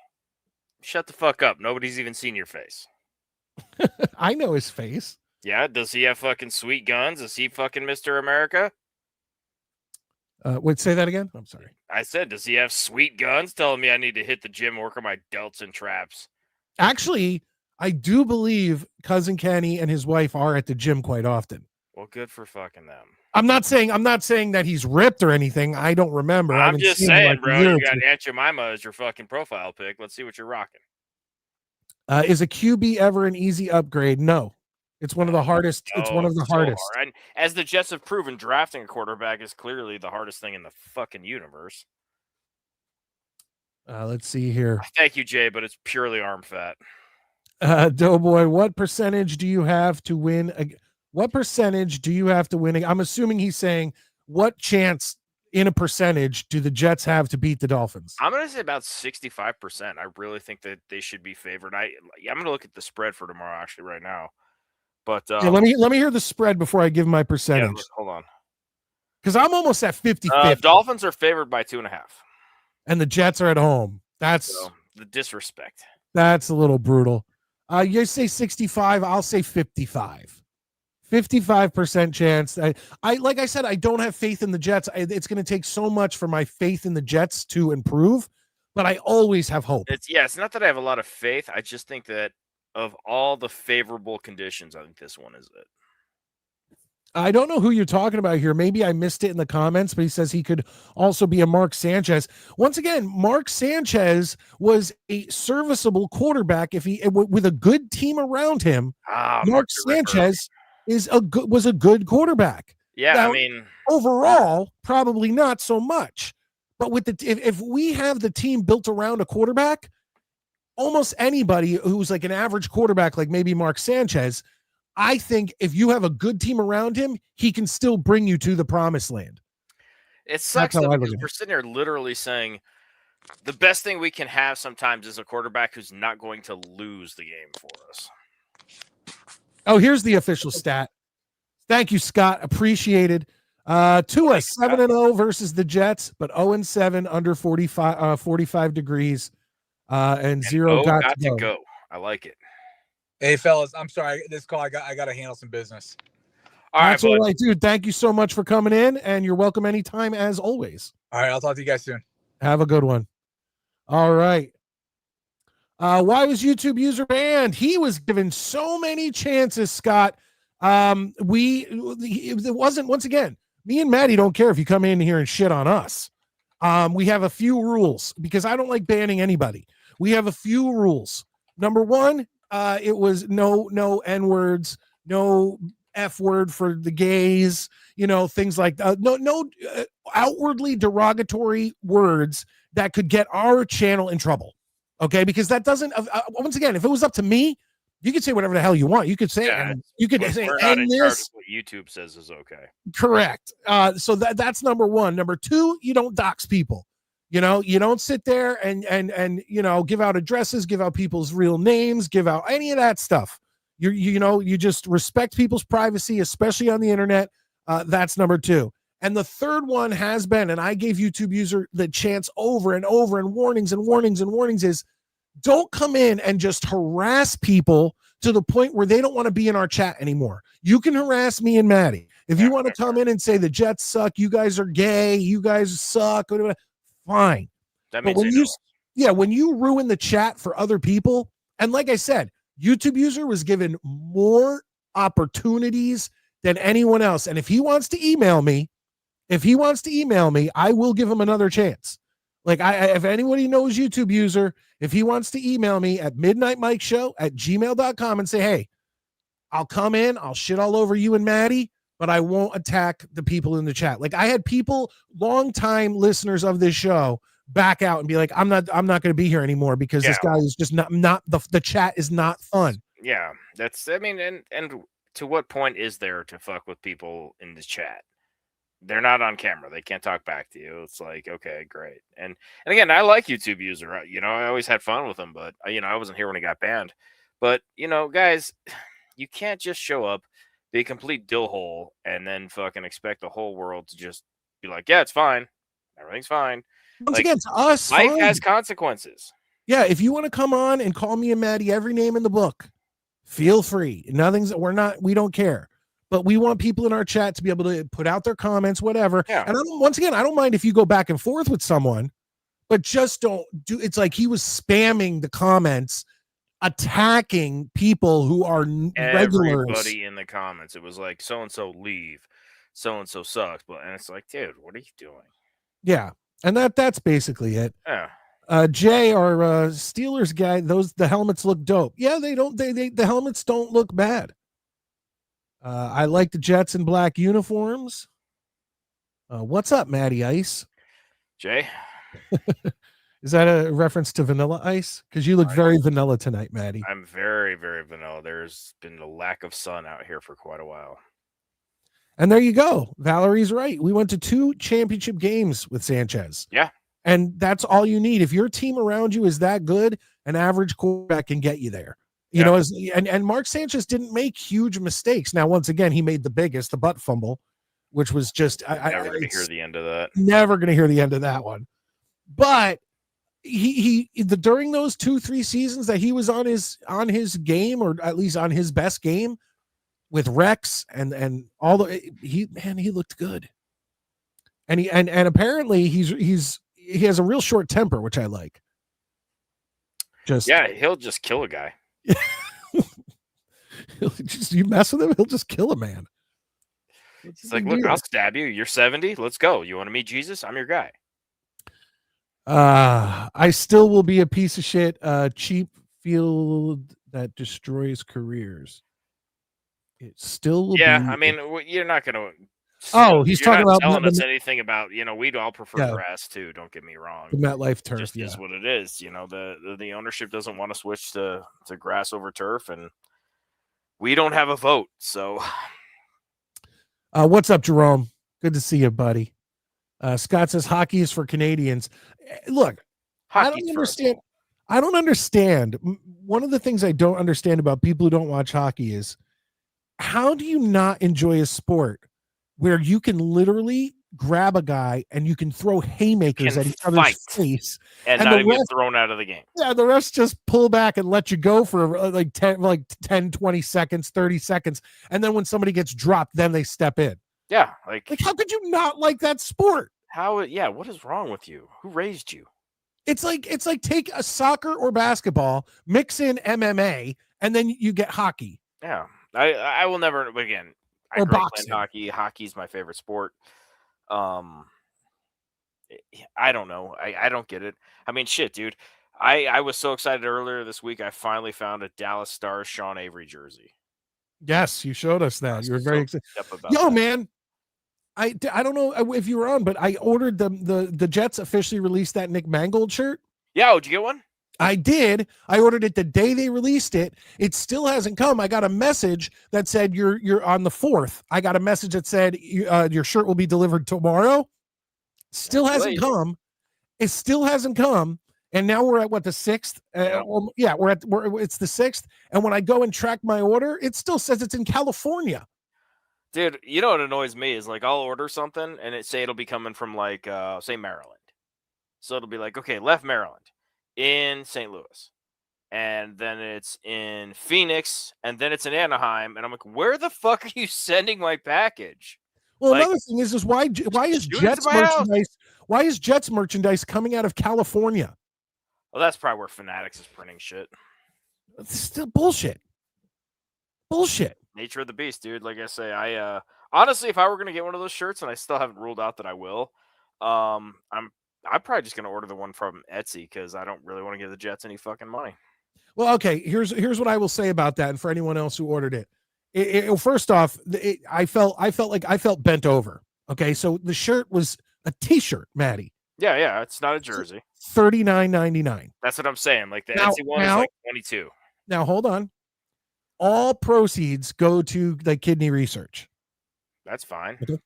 shut the fuck up. Nobody's even seen your face. I know his face. Yeah, does he have fucking sweet guns? Is he fucking Mr. America? Wait, say that again? I'm sorry. I said, does he have sweet guns telling me I need to hit the gym, work on my delts and traps? Actually, I do believe Cousin Kenny and his wife are at the gym quite often. Well, good for fucking them. I'm not saying that he's ripped or anything. I don't remember. I'm just saying, bro, you got Aunt Jemima as your fucking profile pic. Let's see what you're rocking. Is a QB ever an easy upgrade? No. It's one of the hardest. It's one of the hardest. Hard. And as the Jets have proven, drafting a quarterback is clearly the hardest thing in the fucking universe. Let's see here. Thank you, Jay, but it's purely arm fat. Doughboy, what percentage do you have to win? What percentage do you have to win? I'm assuming he's saying what chance in a percentage do the Jets have to beat the Dolphins? I'm going to say about 65%. I really think that they should be favored. I'm going to look at the spread for tomorrow actually right now. But Yeah, let me hear the spread before I give my yeah, percentage. hold on. Because I'm almost at 50-50. Dolphins are favored by 2.5. And the Jets are at home. That's So, the disrespect. a little brutal. You say 65, I'll say 55. 55% chance. I like I said, I don't have faith in the Jets. It's going to take so much for my faith in the Jets to improve, but I always have hope. It's not that I have a lot of faith. I just think that of all the favorable conditions, I think this one is it. I don't know who you're talking about here. Maybe I missed it in the comments, but he says he could also be a Mark Sanchez. Once again, Mark Sanchez was a serviceable quarterback if he with a good team around him. Mark Sanchez was a good quarterback. Yeah, now, I mean, overall, probably not so much. But with if we have the team built around a quarterback, almost anybody who's like an average quarterback, like maybe Mark Sanchez, I think if you have a good team around him, he can still bring you to the promised land. It sucks though, because we're sitting here literally saying the best thing we can have sometimes is a quarterback who's not going to lose the game for us. Oh, here's the official stat. Thank you, Scott. Appreciated. Tua 7-0 versus the Jets, but 0-7 under 45 degrees, and 0 got to go. I like it. Hey, fellas, I'm sorry. This call, I got to handle some business. That's all right, dude. Thank you so much for coming in, and you're welcome anytime, as always. All right, I'll talk to you guys soon. Have a good one. All right. Why was YouTube user banned? He was given so many chances, Scott. It wasn't, once again, me and Maddie don't care if you come in here and shit on us. We have a few rules because I don't like banning anybody. We have a few rules. Number one, it was no N-words, no F word for the gays, things like that. No outwardly derogatory words that could get our channel in trouble. Okay, because that doesn't. Once again, if it was up to me, you could say whatever the hell you want. You could say, and this. What YouTube says is okay. Correct. So that's number one. Number two, you don't dox people. You don't sit there and give out addresses, give out people's real names, give out any of that stuff. You just respect people's privacy, especially on the internet. That's number two. And the third one has been, and I gave YouTube user the chance over and over and warnings is don't come in and just harass people to the point where they don't want to be in our chat anymore. You can harass me and Maddie. If you want to come in and say the Jets suck, you guys are gay, you guys suck, whatever, fine. That means when you ruin the chat for other people, and like I said, YouTube user was given more opportunities than anyone else. And if he wants to email me, I will give him another chance. Like if anybody knows YouTube user, if he wants to email me at midnightmikeshow@gmail.com and say, hey, I'll come in, I'll shit all over you and Maddie, but I won't attack the people in the chat. Like I had people, longtime listeners of this show, back out and be like, I'm not going to be here anymore because this guy is just not the chat is not fun. Yeah, and to what point is there to fuck with people in the chat? They're not on camera. They can't talk back to you. It's like, okay, great. And again, I like YouTube user. I always had fun with him, but I wasn't here when he got banned. But guys, you can't just show up, be a complete dillhole, and then fucking expect the whole world to just be like, yeah, it's fine, everything's fine. Once again, to us, life has consequences. Yeah, if you want to come on and call me and Maddie every name in the book, feel free. We don't care. But we want people in our chat to be able to put out their comments, whatever. Yeah. And I don't mind if you go back and forth with someone, but just don't do. It's like he was spamming the comments, attacking people who are regulars. Everybody in the comments. It was like, so-and-so leave, so-and-so sucks. And it's like, dude, what are you doing? Yeah. And that's basically it. Yeah. Jay, our Steelers guy, the helmets look dope. Yeah, the helmets don't look bad. I like the Jets in black uniforms. What's up, Matty Ice? Jay? Is that a reference to Vanilla Ice? Because you look very vanilla tonight, Maddie. I'm very, very vanilla. There's been a lack of sun out here for quite a while. And there you go. Valerie's right. We went to 2 championship games with Sanchez. Yeah. And that's all you need. If your team around you is that good, an average quarterback can get you there. You know, and Mark Sanchez didn't make huge mistakes. Now, once again, he made the biggest, the butt fumble, which was just never going to hear the end of that. Never going to hear the end of that one. But during those 2-3 seasons that he was on his game, or at least on his best game with Rex and all the he looked good. And apparently he has a real short temper, which I like. He'll just kill a guy. You mess with him, he'll just kill a man. It's like, look, I'll stab you. You're 70. Let's go. You want to meet Jesus? I'm your guy. I still will be a piece of shit. Cheap field that destroys careers. It still will. Yeah, I mean, you're not gonna. Oh, he's talking about telling us anything about. We'd all prefer grass too. Don't get me wrong. The MetLife turf, just is what it is. The ownership doesn't want to switch to grass over turf, and we don't have a vote. So, what's up, Jerome? Good to see you, buddy. Scott says hockey is for Canadians. Look, I don't understand. One of the things I don't understand about people who don't watch hockey is, how do you not enjoy a sport where you can literally grab a guy and you can throw haymakers at each other's face and not even get thrown out of the game? Yeah, the refs just pull back and let you go for like 10, 20 seconds, 30 seconds. And then when somebody gets dropped, then they step in. Yeah. Like how could you not like that sport? What is wrong with you? Who raised you? It's like take a soccer or basketball, mix in MMA, and then you get hockey. Yeah. I will never again. I grew up playing hockey. Hockey's my favorite sport. I don't know. I don't get it. I mean, shit, dude. I was so excited earlier this week. I finally found a Dallas Stars Sean Avery jersey. Yes, you showed us that. You were very excited. Yo, man. I don't know if you were on, but I ordered the Jets officially released that Nick Mangold shirt. Yeah, did you get one? I did. I ordered it the day they released it. It still hasn't come. I got a message that said you're on the 4th. I got a message that said your shirt will be delivered tomorrow. Still hasn't come. It still hasn't come. And now we're at the 6th. It's the 6th. And when I go and track my order, it still says it's in California. Dude, you know what annoys me is like I'll order something and it'll be coming from like say Maryland. So it'll be like, okay, left Maryland. In St. Louis, and then it's in Phoenix, and then it's in Anaheim, and I'm like, where the fuck are you sending my package? Well, another thing is why is Jets merchandise? Why is Jets merchandise coming out of California? Well, that's probably where Fanatics is printing shit. It's still bullshit. Bullshit. Nature of the beast, dude. Like I say, I honestly, if I were gonna get one of those shirts, and I still haven't ruled out that I will, I'm probably just going to order the one from Etsy because I don't really want to give the Jets any fucking money. Well, okay, here's what I will say about that, and for anyone else who ordered it, first off, I felt bent over. Okay, so the shirt was a T-shirt, Maddie. Yeah, it's not a jersey. $39.99. That's what I'm saying. Like the Etsy one is like $22. Now hold on. All proceeds go to the kidney research. That's fine. Okay.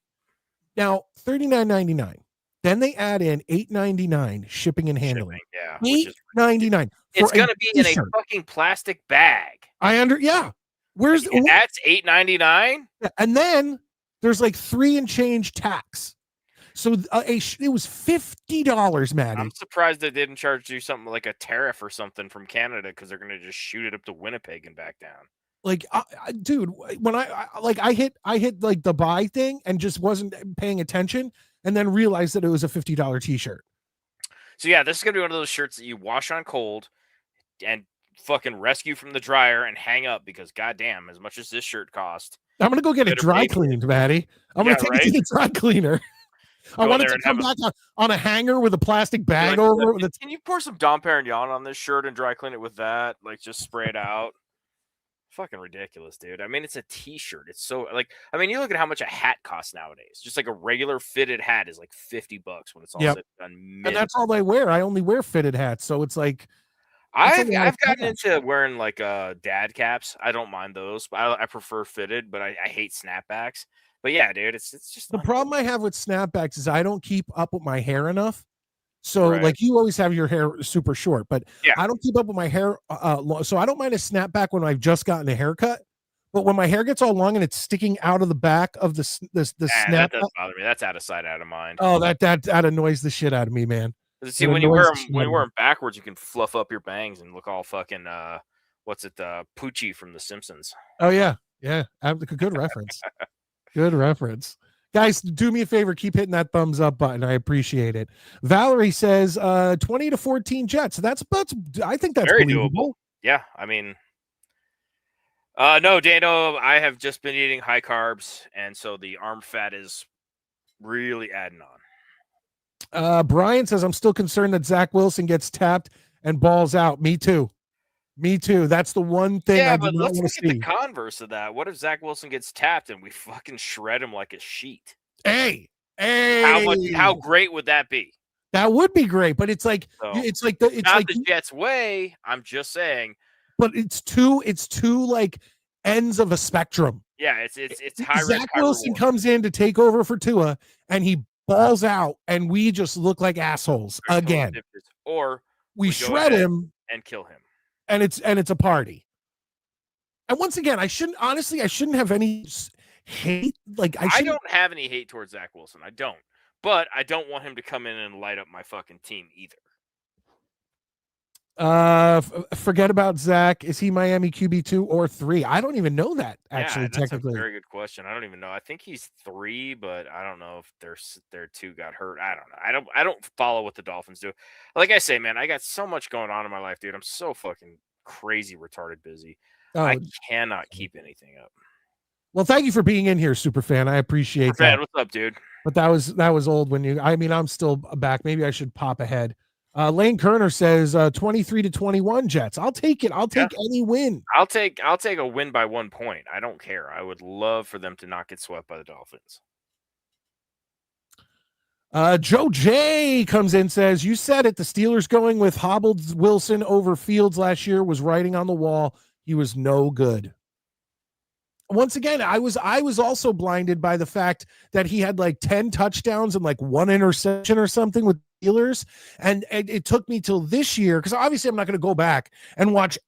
Now $39.99. Then they add in $8.99 shipping and handling. $8.99. It's going to be in a fucking plastic bag. Where's that's $8.99? And then there's like $3 and change tax. So it was $50, Maddie. I'm surprised they didn't charge you something like a tariff or something from Canada because they're going to just shoot it up to Winnipeg and back down. Like, dude, when I hit like the buy thing and just wasn't paying attention. And then realized that it was a $50 T-shirt. So yeah, this is gonna be one of those shirts that you wash on cold and fucking rescue from the dryer and hang up because goddamn, as much as this shirt cost, I'm gonna go get it dry cleaned, Maddie. I'm gonna take it to the dry cleaner. I want it to come back on a hanger with a plastic bag over it. Can you pour some Dom Perignon on this shirt and dry clean it with that? Like just spray it out. Fucking ridiculous, dude. I mean, it's a t-shirt. It's so like, I mean, you look at how much a hat costs nowadays. Just like a regular fitted hat is like $50 when it's all Yep. said and done. And that's all I wear. I only wear fitted hats. So it's like, I've gotten into wearing like dad caps. I don't mind those, but I prefer fitted, but I hate snapbacks. But yeah, dude, it's just the problem I have with snapbacks is I don't keep up with my hair enough. So Right. like you always have your hair super short, but Yeah. I don't keep up with my hair. So I don't mind a snapback when I've just gotten a haircut. But when my hair gets all long and it's sticking out of the back of the snap, that doesn't bother me. That's out of sight, out of mind. Oh, that annoys the shit out of me, man. See, when you wear them backwards, you can fluff up your bangs and look all fucking Poochie from The Simpsons. Oh yeah, good reference. Good reference. Guys, do me a favor, keep hitting that thumbs up button. I appreciate it. Valerie says 20-14 Jets. That's I think that's very believable. doable. Yeah, I mean, no, Dano, I have just been eating high carbs, and so the arm fat is really adding on. Brian says I'm still concerned that Zach Wilson gets tapped and balls out. Me too. That's the one thing I do not want to see. The converse of that. What if Zach Wilson gets tapped and we fucking shred him like a sheet? Hey, how great would that be? That would be great, but it's like not the Jets' way. I'm just saying. But it's two like ends of a spectrum. Yeah, it's high risk. Zach Wilson comes in to take over for Tua, and he balls out, and we just look like assholes again. Or we shred him and kill him. And it's a party. And once again, I shouldn't have any hate. Like I don't have any hate towards Zach Wilson. I don't. But I don't want him to come in and light up my fucking team either. Forget about Zach. Is he Miami QB 2 or 3? I don't even know that. Actually, that's technically, a very good question. I don't even know. I think he's 3, but I don't know if their 2 got hurt. I don't know. I don't follow what the Dolphins do. Like I say, man, I got so much going on in my life, dude. I'm so fucking crazy, retarded busy. I cannot keep anything up. Well, thank you for being in here, Superfan. I appreciate that. What's up, dude? But that was old when you. I mean, I'm still back. Maybe I should pop ahead. Lane Kerner says 23-21 Jets. I'll take it. I'll take any win. I'll take a win by 1 point. I don't care. I would love for them to not get swept by the Dolphins. Joe J comes in, says, you said it. The Steelers going with hobbled Wilson over Fields last year was writing on the wall. He was no good. Once again, I was also blinded by the fact that he had like 10 touchdowns and like 1 interception or something with Steelers. And it took me till this year, because obviously I'm not going to go back and watch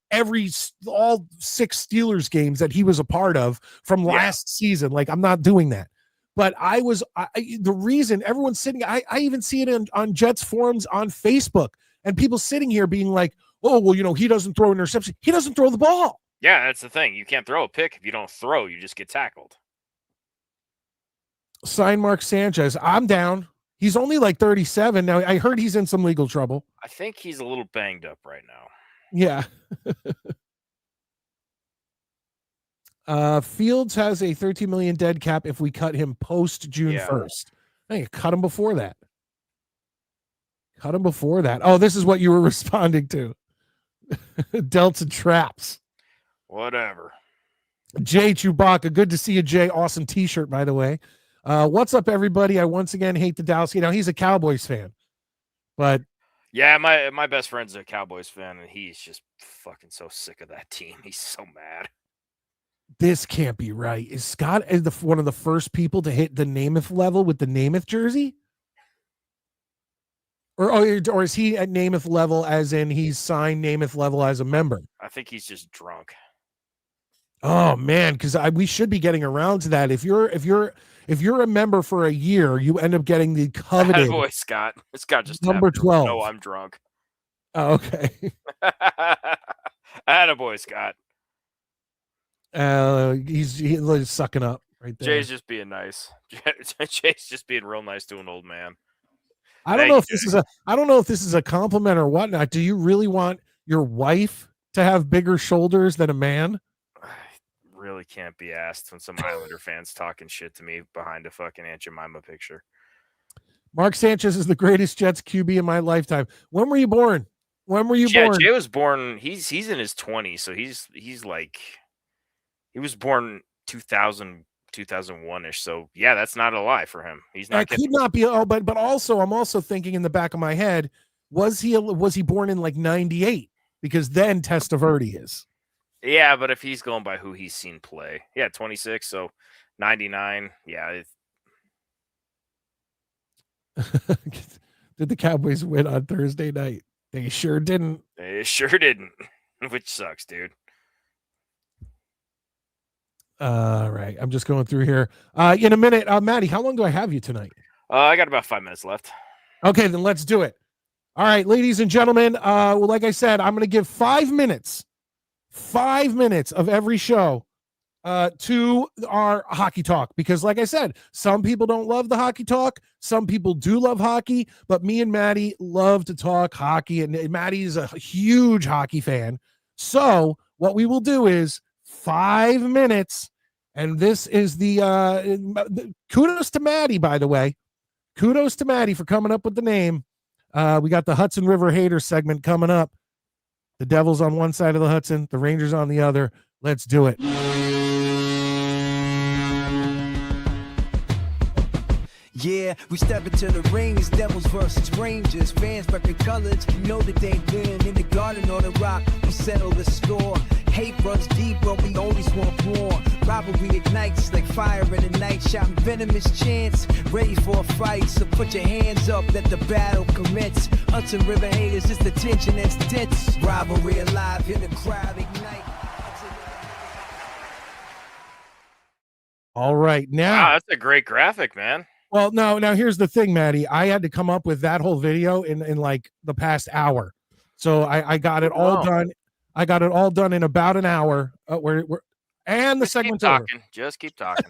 all 6 Steelers games that he was a part of from last season. Like, I'm not doing that. But the reason everyone's sitting, I even see it on Jets forums on Facebook, and people sitting here being like, oh, well, he doesn't throw an interception. He doesn't throw the ball. Yeah, that's the thing. You can't throw a pick if you don't throw. You just get tackled. Sign Mark Sanchez. I'm down. He's only like 37. Now, I heard he's in some legal trouble. I think he's a little banged up right now. Yeah. Fields has a $13 million dead cap if we cut him post June 1st. Hey, cut him before that. Oh, this is what you were responding to. Delta traps. Whatever. Jay Chewbacca, good to see you, Jay. Awesome t-shirt, by the way. What's up, everybody? I once again hate the Dallas. He's a Cowboys fan, but yeah, my best friend's a Cowboys fan, and he's just fucking so sick of that team. He's so mad. This can't be right. Is Scott one of the first people to hit the Namath level with the Namath jersey? Or is he at Namath level as in he's signed Namath level as a member? I think he's just drunk. Oh man, because we should be getting around to that. If you're a member for a year, you end up getting the coveted. Boy, Scott just number 12. No, I'm drunk. Oh, okay. Attaboy, Scott. He's sucking up right there. Jay's just being nice. Jay's just being real nice to an old man. I don't know if this is a compliment or whatnot. Do you really want your wife to have bigger shoulders than a man? I really can't be asked when some Islander fans talking shit to me behind a fucking Aunt Jemima picture. Mark Sanchez is the greatest Jets QB in my lifetime. When were you born? Born? Jay was born. He's in his 20s, so he's like He was born 2000, 2001-ish. So yeah, that's not a lie for him. He's not. Could not be. Oh, but also, I'm also thinking in the back of my head, was he born in like 98? Because then Testaverde is. Yeah, but if he's going by who he's seen play, 26. So 99. Yeah. Did the Cowboys win on Thursday night? They sure didn't. They sure didn't, which sucks, dude. All right. I'm just going through here. In a minute, Maddie, how long do I have you tonight? I got about 5 minutes left. Okay, then let's do it. All right, ladies and gentlemen. Well, like I said, I'm going to give 5 minutes of every show to our hockey talk, because like I said, some people don't love the hockey talk. Some people do love hockey, but me and Maddie love to talk hockey, and Maddie is a huge hockey fan. So what we will do is 5 minutes, and this is the kudos to Maddie, by the way. Kudos to Maddie for coming up with the name. We got the Hudson River Hater segment coming up. The Devils on one side of the Hudson, the Rangers on the other. Let's do it. Yeah, we step into the rings, Devils versus Rangers. Fans rep your colors, you know that they win. In the garden or the rock, we settle the score. Hate runs deep, but we always want more. Rivalry ignites like fire in the night. Shouting venomous chants, ready for a fight. So put your hands up, let the battle commence. Hudson River haters, it's the tension that's tense. Rivalry alive, in the crowd ignite. All right, now. Wow, that's a great graphic, man. Well, now here's the thing, Maddie. I had to come up with that whole video in like the past hour. So I got it all done. I got it all done in about an hour. And the segment's over. Just keep talking.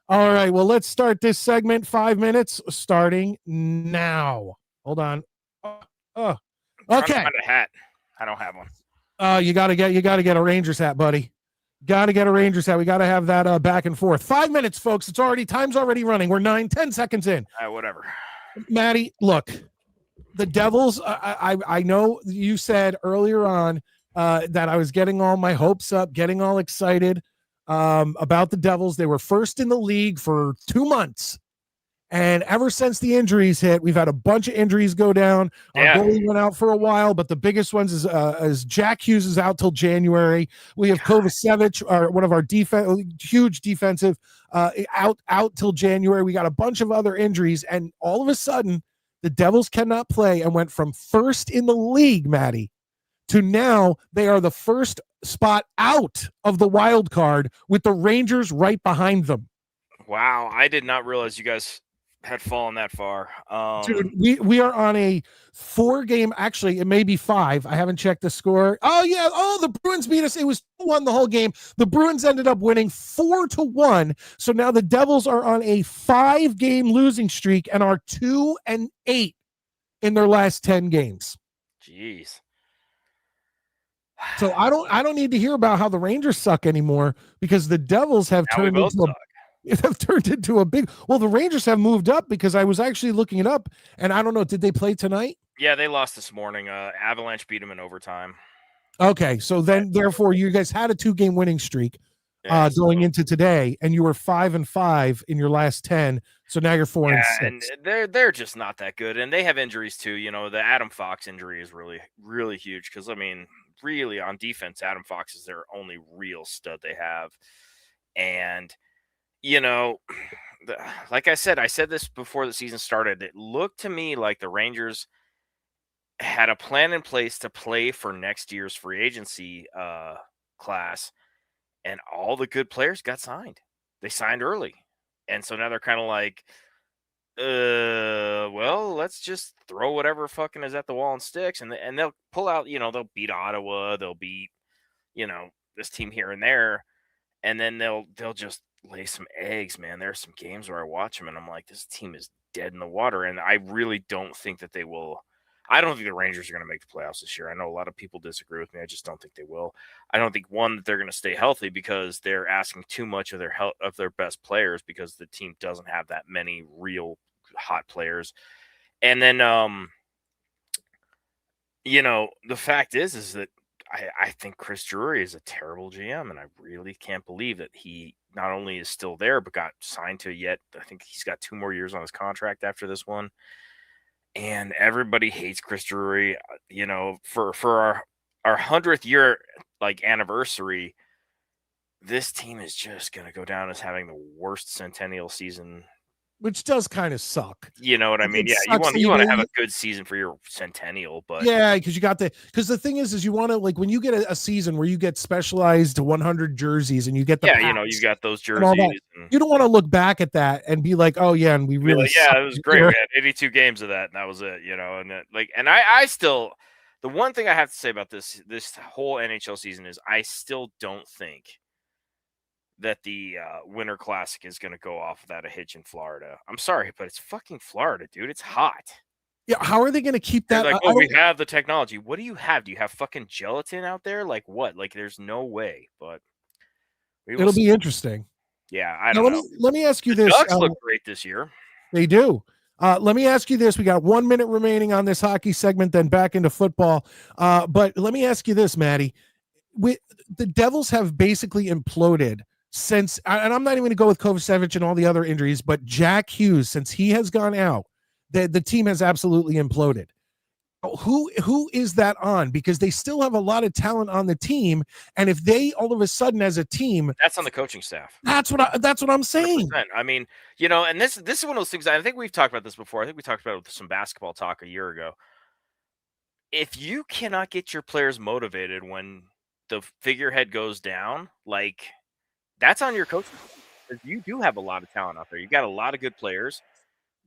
All right. Well, let's start this segment. 5 minutes starting now. Hold on. Okay. Find a hat. I don't have one. You gotta get a Rangers hat, buddy. Got to get a Rangers hat. We got to have that back and forth. 5 minutes, folks. Time's already running. We're 9-10 seconds in. Whatever. Maddie, look, the Devils. I know you said earlier on that I was getting all my hopes up, getting all excited about the Devils. They were first in the league for 2 months. And ever since the injuries hit, we've had a bunch of injuries go down. Our goalie went out for a while, but the biggest ones is Jack Hughes is out till January. We have Kovacevic, one of our huge defensive, out till January. We got a bunch of other injuries, and all of a sudden, the Devils cannot play and went from first in the league, Maddie, to now they are the first spot out of the wild card with the Rangers right behind them. Wow, I did not realize you guys had fallen that far. Dude, we are on a 4-game, actually it may be 5, I haven't checked the score. The Bruins beat us. It was 2-1 the whole game. The Bruins ended up winning 4-1. So now the Devils are on a 5-game losing streak and are 2-8 in their last 10 games. Jeez. So I don't need to hear about how the Rangers suck anymore, because the Devils have turned into a big. Well, the Rangers have moved up, because I was actually looking it up, and I don't know. Did they play tonight? Yeah, they lost this morning. Avalanche beat them in overtime. Okay, so then therefore you guys had a 2-game winning streak going into today, and you were 5-5 in your last 10. So now you're 4-6. And they're just not that good, and they have injuries too. You know, the Adam Fox injury is really, really huge, because I mean, really on defense, Adam Fox is their only real stud they have, and you know, like I said this before the season started. It looked to me like the Rangers had a plan in place to play for next year's free agency class, and all the good players got signed. They signed early, and so now they're kind of like, well, let's just throw whatever fucking is at the wall and sticks, and they'll pull out. You know, they'll beat Ottawa, they'll beat, you know, this team here and there, and then they'll just lay some eggs, man. There's some games where I watch them and I'm like, this team is dead in the water. And I really don't think that they will. I don't think the Rangers are going to make the playoffs this year. I know a lot of people disagree with me. I just don't think they will. I don't think, one, that they're going to stay healthy, because they're asking too much of their best players, because the team doesn't have that many real hot players. And then, you know, the fact is that I think Chris Drury is a terrible GM, and I really can't believe that he not only is still there, but got signed to yet. I think he's got 2 more years on his contract after this one. And everybody hates Chris Drury. For our 100th year anniversary, this team is just gonna go down as having the worst centennial season. Which does kind of suck. You know what I mean? Yeah, you want to have a good season for your centennial, but yeah, because the thing is you want to, like, when you get a season where you get specialized 100 jerseys and you get the you got those jerseys. You don't want to look back at that and be like, oh yeah, and we really it was great. We had 82 games of that, and that was it. And I still, the one thing I have to say about this whole NHL season is I still don't think that the Winter Classic is going to go off without a hitch in Florida. I'm sorry, but it's fucking Florida, dude. It's hot. Yeah, how are they going to keep that? Like, we have the technology. What do you have? Do you have fucking gelatin out there? Like what? Like, there's no way. But it'll be interesting. Yeah, I don't know. Let me ask you this. Ducks look great this year. They do. Let me ask you this. We got 1 minute remaining on this hockey segment, then back into football. But let me ask you this, Maddie. The Devils have basically imploded since, and I'm not even going to go with Kovacevic and all the other injuries, but Jack Hughes, since he has gone out, the team has absolutely imploded. Who is that on? Because they still have a lot of talent on the team, and if they all of a sudden as a team, that's on the coaching staff. That's what I'm saying. 100%. I mean, and this is one of those things. I think we've talked about this before. I think we talked about it with some basketball talk a year ago. If you cannot get your players motivated when the figurehead goes down, like, that's on your coaching. You do have a lot of talent out there. You got a lot of good players.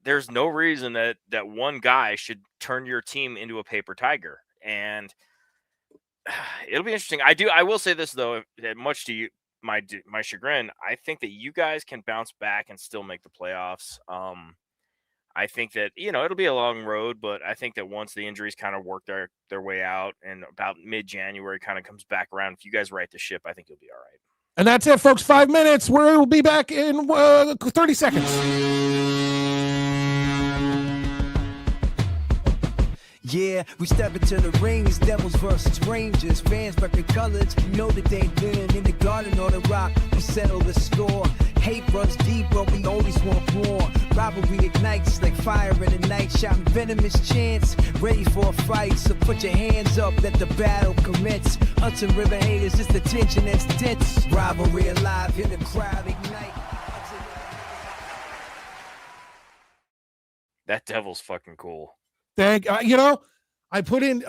There's no reason that one guy should turn your team into a paper tiger. And it'll be interesting. I will say this though, much to my chagrin, I think that you guys can bounce back and still make the playoffs. I think that, it'll be a long road, but I think that once the injuries kind of work their way out and about mid-January kind of comes back around, if you guys right the ship, I think you'll be all right. And that's it, folks. 5 minutes. We'll be back in 30 seconds. Yeah, we step into the rings, Devils versus Rangers. Fans repping colors, know that they win. In the garden or the rock, we settle the score. Hate runs deep, but we always want more. Rivalry ignites like fire in the night. Shouting venomous chants, ready for a fight. So put your hands up, let the battle commence. Hudson River haters, it's the tension that's tense. Rivalry alive, hear the crowd ignite. That Devil's fucking cool. I put in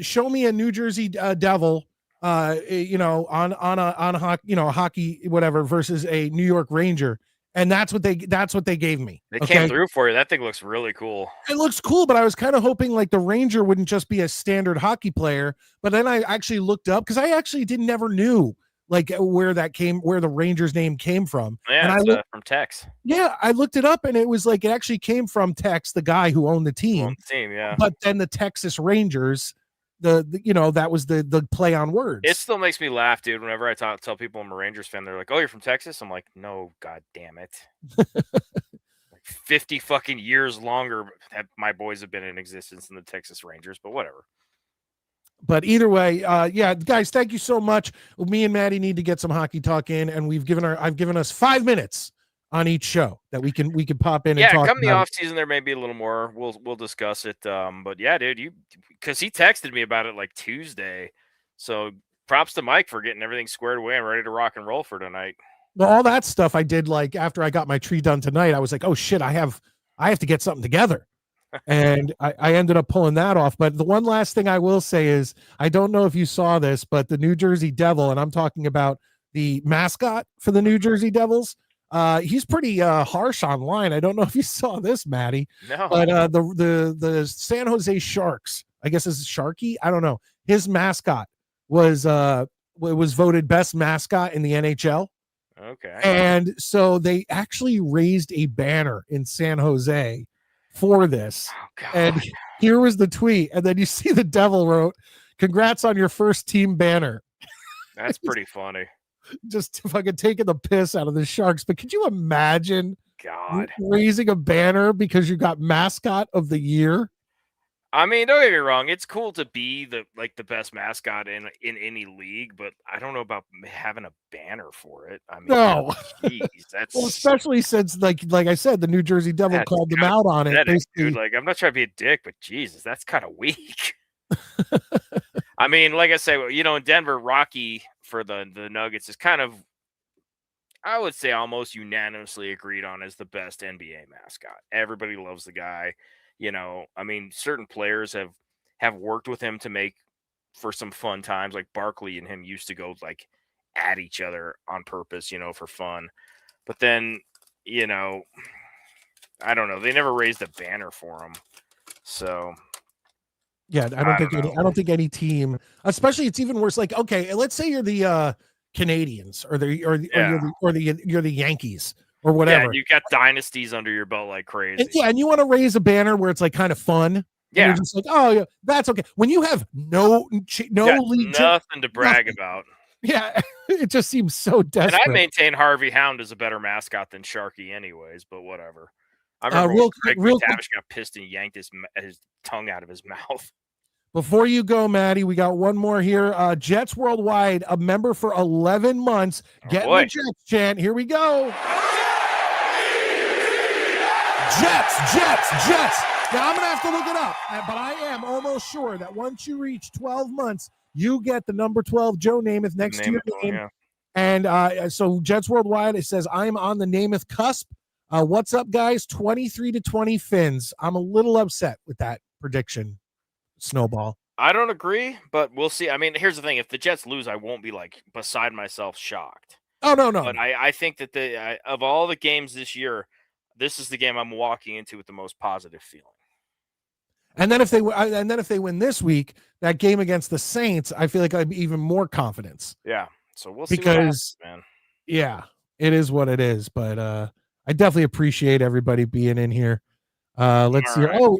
show me a New Jersey Devil on a hockey whatever versus a New York Ranger, and that's what they gave me. They came through for you. That thing looks really cool. It looks cool, but I was kind of hoping like the Ranger wouldn't just be a standard hockey player, but then I actually looked up because I actually never knew like where the Rangers name came from. Yeah, and it's from Tex. Yeah, I looked it up and it was like it actually came from Tex, the guy who owned the team. Yeah. But then the Texas Rangers, that was the play on words. It still makes me laugh, dude. Whenever I tell people I'm a Rangers fan, they're like, "Oh, you're from Texas?" I'm like, "No, god damn it." 50 fucking years longer have my boys have been in existence than the Texas Rangers, but whatever. But either way, guys, thank you so much. Me and Maddie need to get some hockey talk in, and I've given us 5 minutes on each show that we can pop in and talk. Come the off season, there may be a little more. We'll discuss it. But yeah, dude, because he texted me about it like Tuesday. So props to Mike for getting everything squared away and ready to rock and roll for tonight. Well, all that stuff I did like after I got my tree done tonight. I was like, oh shit, I have to get something together. And I ended up pulling that off. But the one last thing I will say is, I don't know if you saw this, but the New Jersey Devil, and I'm talking about the mascot for the New Jersey Devils, he's pretty harsh online. I don't know if you saw this, Maddie. No. But the San Jose Sharks, I guess is Sharky, I don't know. His mascot was voted best mascot in the NHL. Okay. And so they actually raised a banner in San Jose for this. Oh, and here was the tweet. And then you see the Devil wrote, "Congrats on your first team banner." That's pretty funny. Just fucking taking the piss out of the Sharks. But could you imagine God raising a banner because you got mascot of the year? I mean, don't get me wrong. It's cool to be the best mascot in any league, but I don't know about having a banner for it. I mean, No. geez, Well, especially since like I said, the New Jersey Devil that's called them kinda out on it. pathetic, Basically, dude. Like, I'm not trying to be a dick, but Jesus, that's kind of weak. I mean, like I say, in Denver, Rocky for the Nuggets is kind of, I would say, almost unanimously agreed on as the best NBA mascot. Everybody loves the guy. I mean, certain players have worked with him to make for some fun times. Like Barkley and him used to go like at each other on purpose, for fun. But then, I don't know. They never raised a banner for him. So yeah, I don't think any team, especially it's even worse. Like, okay, let's say you're the Canadians or you're the Yankees or whatever. Yeah, you got dynasties under your belt like crazy. And you want to raise a banner where it's like kind of fun. Yeah, you're just like, oh yeah, that's okay. When you have no league, nothing to brag about. Yeah, it just seems so desperate. And I maintain Harvey Hound is a better mascot than Sharky, anyways. But whatever. I remember when Greg McTavish got pissed and yanked his tongue out of his mouth. Before you go, Maddie, we got one more here. Jets Worldwide, a member for 11 months. Get the Jets chant. Here we go. Jets. Now, I'm going to have to look it up, but I am almost sure that once you reach 12 months, you get the number 12 Joe Namath next to your name. Yeah. And so Jets Worldwide, it says, I'm on the Namath cusp. What's up, guys? 23-20 Fins. I'm a little upset with that prediction, Snowball. I don't agree, but we'll see. I mean, here's the thing. If the Jets lose, I won't be like beside myself shocked. Oh, no. But I think that of all the games this year, this is the game I'm walking into with the most positive feeling. And then if they win this week, that game against the Saints, I feel like I'd be even more confidence. Yeah. So we'll see what happens, man. Yeah, it is what it is. But I definitely appreciate everybody being in here. Let's see. Right. Oh,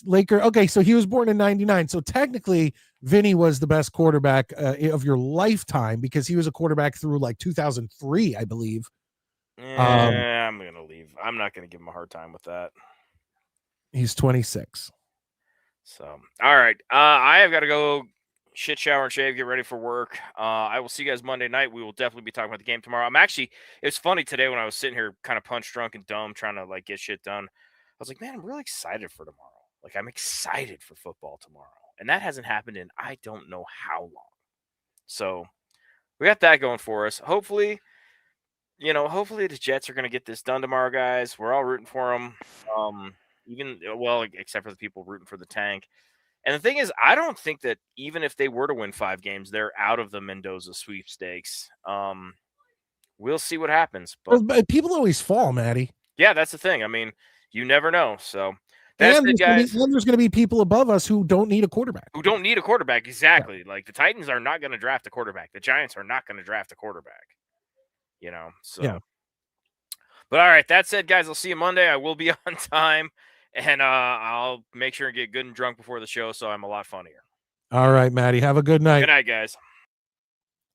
Laker. Okay, so he was born in 99. So technically, Vinny was the best quarterback of your lifetime because he was a quarterback through like 2003, I believe. Yeah, I'm going to leave. I'm not going to give him a hard time with that. He's 26. So, all right. I have got to go shit, shower, and shave, get ready for work. I will see you guys Monday night. We will definitely be talking about the game tomorrow. It's funny today when I was sitting here kind of punch drunk and dumb trying to like get shit done. I was like, man, I'm really excited for tomorrow. Like, I'm excited for football tomorrow. And that hasn't happened in I don't know how long. So we got that going for us. Hopefully the Jets are going to get this done tomorrow, guys. We're all rooting for them. Except for the people rooting for the tank. And the thing is, I don't think that even if they were to win 5 games, they're out of the Mendoza sweepstakes. We'll see what happens. But people always fall, Maddie. Yeah, that's the thing. I mean, you never know. So that's it, guys. And there's going to be people above us who don't need a quarterback. Exactly. Yeah. Like the Titans are not going to draft a quarterback. The Giants are not going to draft a quarterback. So. Yeah. But all right, that said, guys, I'll see you Monday. I will be on time. And I'll make sure and get good and drunk before the show, so I'm a lot funnier. All right, Maddie. Have a good night. Good night, guys.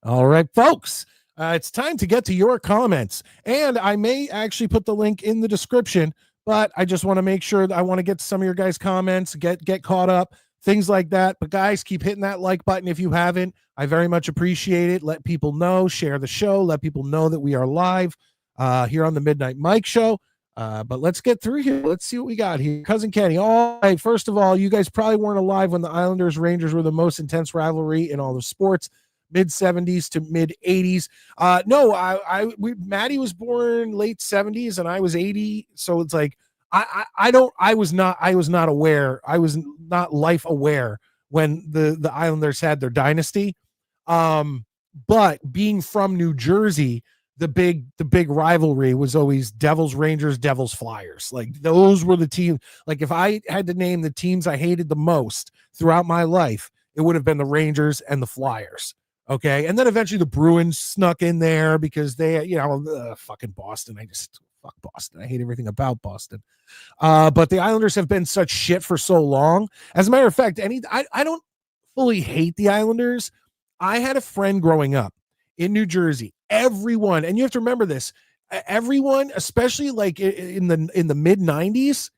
All right, folks. It's time to get to your comments. And I may actually put the link in the description, but I just want to make sure that I want to get to some of your guys' comments, get caught up, things like that. But guys, keep hitting that like button if you haven't. I very much appreciate it. Let people know, share the show, let people know that we are live here on the Midnight Mike Show. But let's get through here. Let's see what we got here. Cousin Kenny. All right. First of all, you guys probably weren't alive when the Islanders Rangers were the most intense rivalry in all the sports, mid 70s to mid 80s. Maddie was born late 70s and I was 80. So it's like, I was not aware. I was not life aware when the Islanders had their dynasty. But being from New Jersey, the big rivalry was always Devils, Rangers, Devils, Flyers. Like those were the teams. Like if I had to name the teams I hated the most throughout my life, it would have been the Rangers and the Flyers. Okay. And then eventually the Bruins snuck in there because they, fucking Boston. Fuck Boston. I hate everything about Boston. But the Islanders have been such shit for so long. As a matter of fact, I don't fully hate the Islanders. I had a friend growing up in New Jersey. Everyone, and you have to remember this, everyone, especially like in the mid 90s,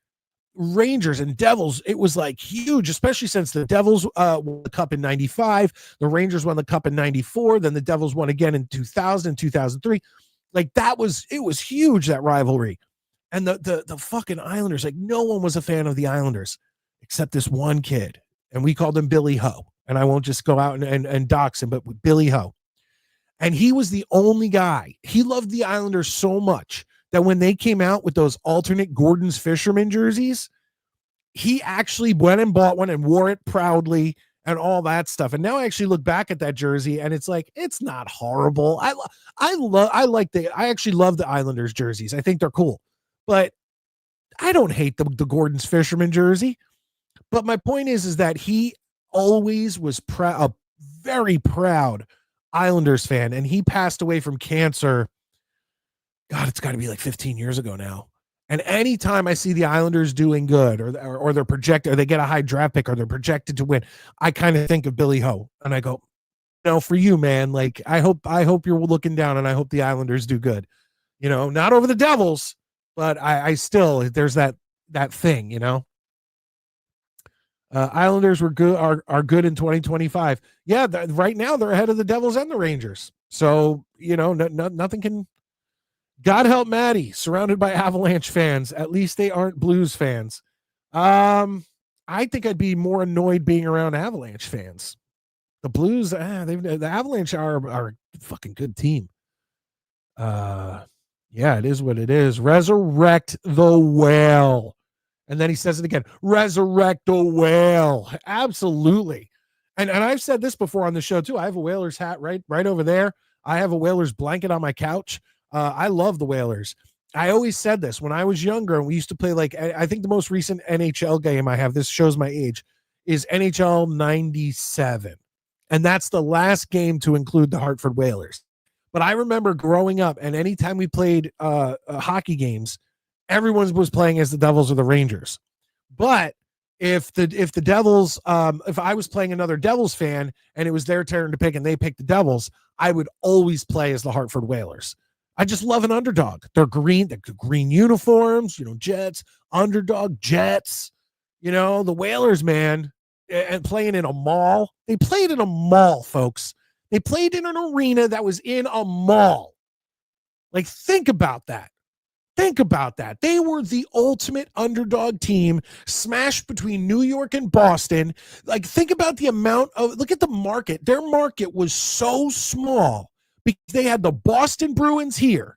Rangers and Devils, it was like huge, especially since the Devils won the Cup in 95, the Rangers won the Cup in 94, then the Devils won again in 2000, 2003. Like it was huge, that rivalry. And the fucking Islanders, like no one was a fan of the Islanders except this one kid. And we called him Billy Ho. And I won't just go out and dox him, but Billy Ho. And he was the only guy. He loved the Islanders so much that when they came out with those alternate Gordon's Fisherman jerseys, he actually went and bought one and wore it proudly and all that stuff. And now I actually look back at that jersey and it's like, it's not horrible. I actually love the Islanders jerseys. I think they're cool, but I don't hate the Gordon's Fisherman jersey. But my point is that he always was a very proud Islanders fan, and he passed away from cancer. God, it's got to be like 15 years ago now. And anytime I see the Islanders doing good or they're projected, or they get a high draft pick, or they're projected to win, I kind of think of Billy Ho, and I go, no, for you, man. Like I hope you're looking down, and I hope the Islanders do good. You know, not over the Devils, but I still, there's that thing, you know. Islanders were good, are good in 2025. Yeah, right now they're ahead of the Devils and the Rangers. So, you know, nothing can. God help Maddie, surrounded by Avalanche fans. At least they aren't Blues fans. I think I'd be more annoyed being around Avalanche fans. The Blues, the Avalanche are a fucking good team. Yeah, it is what it is. Resurrect the whale. And then he says it again, resurrect the whale. Absolutely. And I've said this before on the show too. I have a Whalers hat right over there. I have a Whalers blanket on my couch. I love the Whalers. I always said this when I was younger, and we used to play, like, I think the most recent NHL game I have, this shows my age, is NHL 97. And that's the last game to include the Hartford Whalers. But I remember growing up, and anytime we played hockey games, everyone was playing as the Devils or the Rangers. But if the Devils, if I was playing another Devils fan and it was their turn to pick and they picked the Devils, I would always play as the Hartford Whalers. I just love an underdog. They're green uniforms, you know, Jets, underdog, Jets, you know, the Whalers, man, and playing in a mall. They played in a mall, folks. They played in an arena that was in a mall. Like, think about that. Think about that. They were the ultimate underdog team, smashed between New York and Boston. Like, think about the amount of, look at the market. Their market was so small because they had the Boston Bruins here,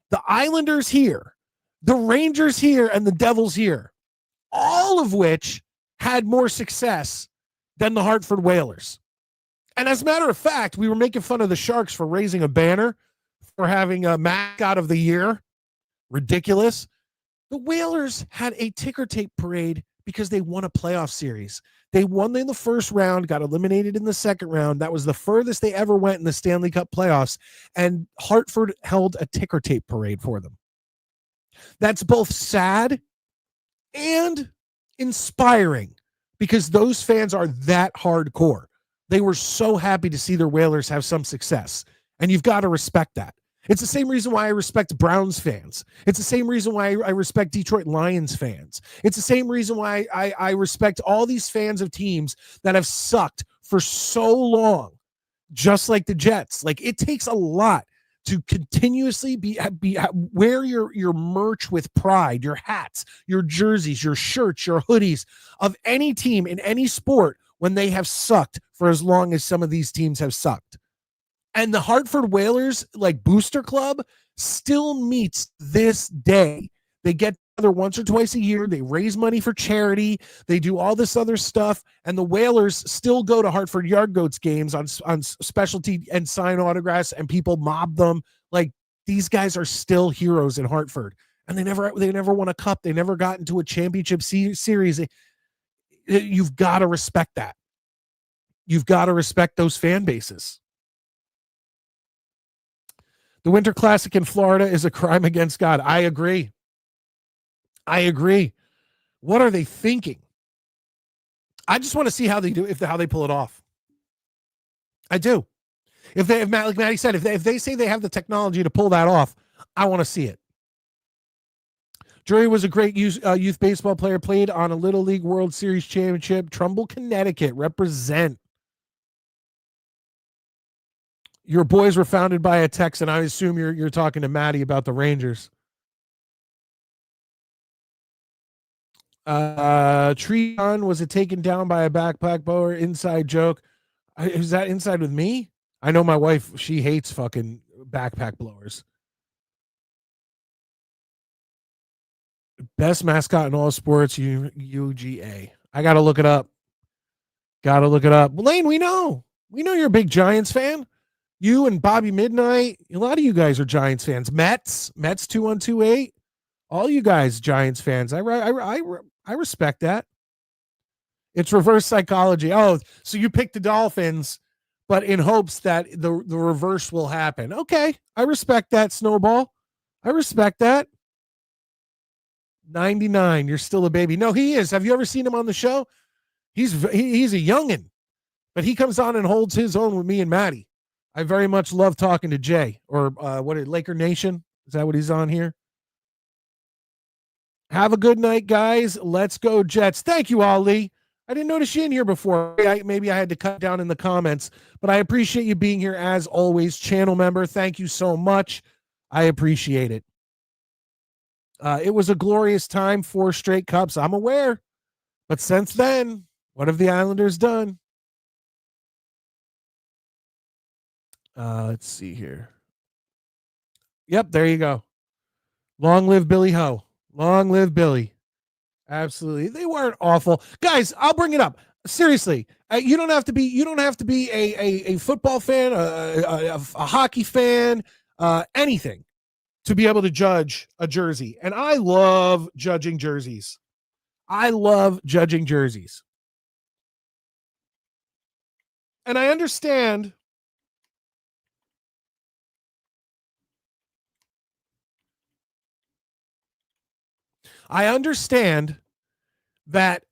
the Islanders here, the Rangers here, and the Devils here, all of which had more success than the Hartford Whalers. And as a matter of fact, we were making fun of the Sharks for raising a banner, for having a mascot of the year. Ridiculous. The Whalers had a ticker tape parade because they won a playoff series. They won in the first round, got eliminated in the second round. That was the furthest they ever went in the Stanley Cup playoffs, and Hartford held a ticker tape parade for them. That's both sad and inspiring because those fans are that hardcore. They were so happy to see their Whalers have some success, and you've got to respect that. It's the same reason why I respect Browns fans. It's the same reason why I respect Detroit Lions fans. It's the same reason why I respect all these fans of teams that have sucked for so long, just like the Jets. Like, it takes a lot to continuously wear your merch with pride, your hats, your jerseys, your shirts, your hoodies of any team in any sport when they have sucked for as long as some of these teams have sucked. And the Hartford Whalers, like, booster club, still meets this day. They get together once or twice a year. They raise money for charity. They do all this other stuff. And the Whalers still go to Hartford Yard Goats games on specialty and sign autographs, and people mob them. Like, these guys are still heroes in Hartford. And they never won a cup. They never got into a championship series. You've got to respect that. You've got to respect those fan bases. The Winter Classic in Florida is a crime against God. I agree. What are they thinking? I just want to see how they do, how they pull it off. I do. If like Maddie said, if they say they have the technology to pull that off, I want to see it. Drury was a great youth baseball player, played on a Little League World Series championship. Trumbull, Connecticut, represent. Your boys were founded by a Texan. I assume you're talking to Maddie about the Rangers. Treon, was it taken down by a backpack blower? Inside joke. Is that inside with me? I know my wife, she hates fucking backpack blowers. Best mascot in all sports, UGA. I got to look it up. Lane, we know you're a big Giants fan. You and Bobby Midnite, a lot of you guys are Giants fans. Mets 2128. All you guys Giants fans. I respect that. It's reverse psychology. Oh, so you picked the Dolphins, but in hopes that the reverse will happen. Okay, I respect that, Snowball. I respect that. 99, you're still a baby. No, he is. Have you ever seen him on the show? He's a youngin', but he comes on and holds his own with me and Maddie. I very much love talking to Jay, or Laker Nation? Is that what he's on here? Have a good night, guys. Let's go, Jets. Thank you, Ali. I didn't notice you in here before. Maybe I had to cut down in the comments, but I appreciate you being here as always. Channel member, thank you so much. I appreciate it. It was a glorious time, 4 straight cups. I'm aware. But since then, what have the Islanders done? Let's see here. Yep, there you go. Long live Billy Ho. Long live Billy. Absolutely. They weren't awful. Guys, I'll bring it up. Seriously, you don't have to be a football fan, a hockey fan, anything to be able to judge a jersey. And I love judging jerseys. And I understand that,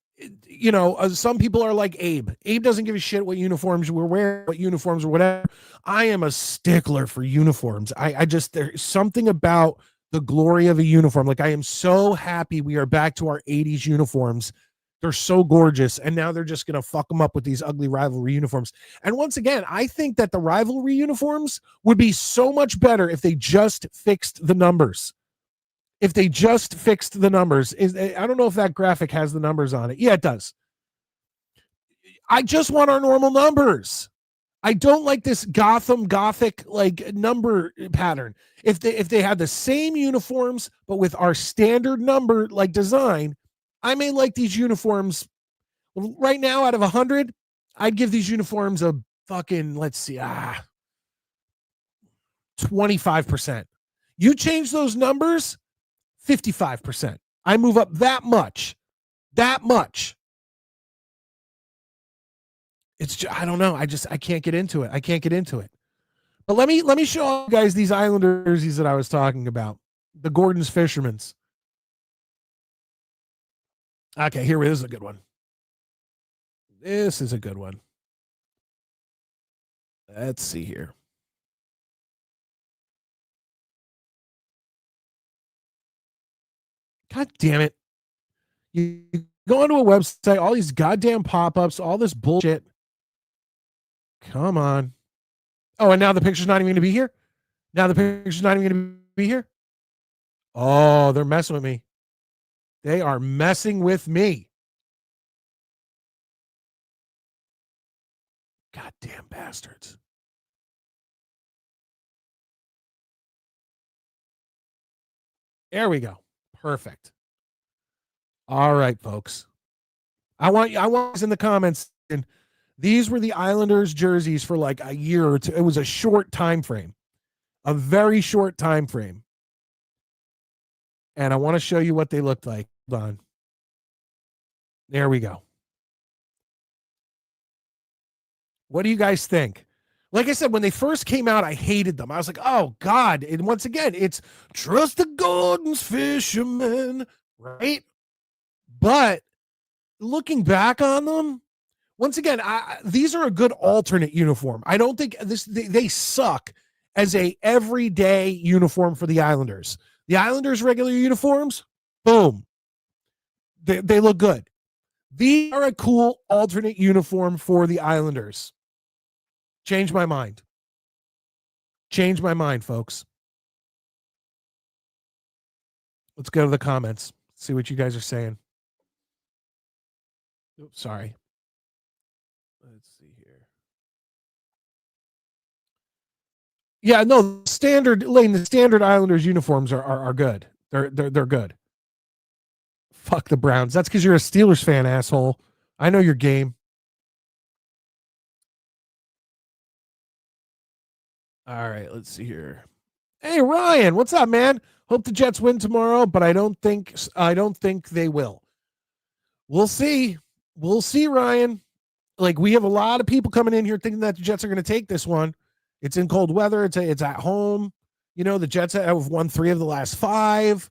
some people are like Abe. Abe doesn't give a shit what uniforms we're wearing, what uniforms or whatever. I am a stickler for uniforms. I just, there's something about the glory of a uniform. Like, I am so happy we are back to our 80s uniforms. They're so gorgeous. And now they're just going to fuck them up with these ugly rivalry uniforms. And once again, I think that the rivalry uniforms would be so much better if they just fixed the numbers. I don't know if that graphic has the numbers on it. Yeah, it does. I just want our normal numbers. I don't like this Gothic like number pattern. If they had the same uniforms but with our standard number like design, I may like these uniforms. Right now, out of 100, I'd give these uniforms a fucking, 25%. You change those numbers, 55%. I move up that much. It's just, I don't know. I can't get into it. But let me show you guys these Islander jerseys that I was talking about. The Gordon's Fisherman's. Okay, here is a good one. This is a good one. Let's see here. God damn it. You go onto a website, all these goddamn pop-ups, all this bullshit. Come on. Oh, and now the picture's not even going to be here? Oh, they're messing with me. They are messing with me. Goddamn bastards. There we go. Perfect. All right, folks. I want us in the comments. And these were the Islanders jerseys for like a year or two. It was a short time frame. A very short time frame. And I want to show you what they looked like. Hold on. There we go. What do you guys think? Like I said, when they first came out, I hated them. I was like, oh, God. And once again, it's trust the Gordon's Fisherman, right? But looking back on them, once again, these are a good alternate uniform. I don't think they suck as a everyday uniform for the Islanders. The Islanders' regular uniforms, Boom. They look good. These are a cool alternate uniform for the Islanders. Change my mind. Change my mind, folks. Let's go to the comments. See what you guys are saying. Oops, sorry. Let's see here. Yeah, no, standard Lane, the standard Islanders uniforms are good. They're good. Fuck the Browns. That's because you're a Steelers fan, asshole. I know your game. All right, let's see here. Hey Ryan, what's up, man? Hope the Jets win tomorrow, but I don't think they will. We'll see. We'll see, Ryan. Like, we have a lot of people coming in here thinking that the Jets are going to take this one. It's in cold weather. It's at home. You know, the Jets have won 3 of the last 5.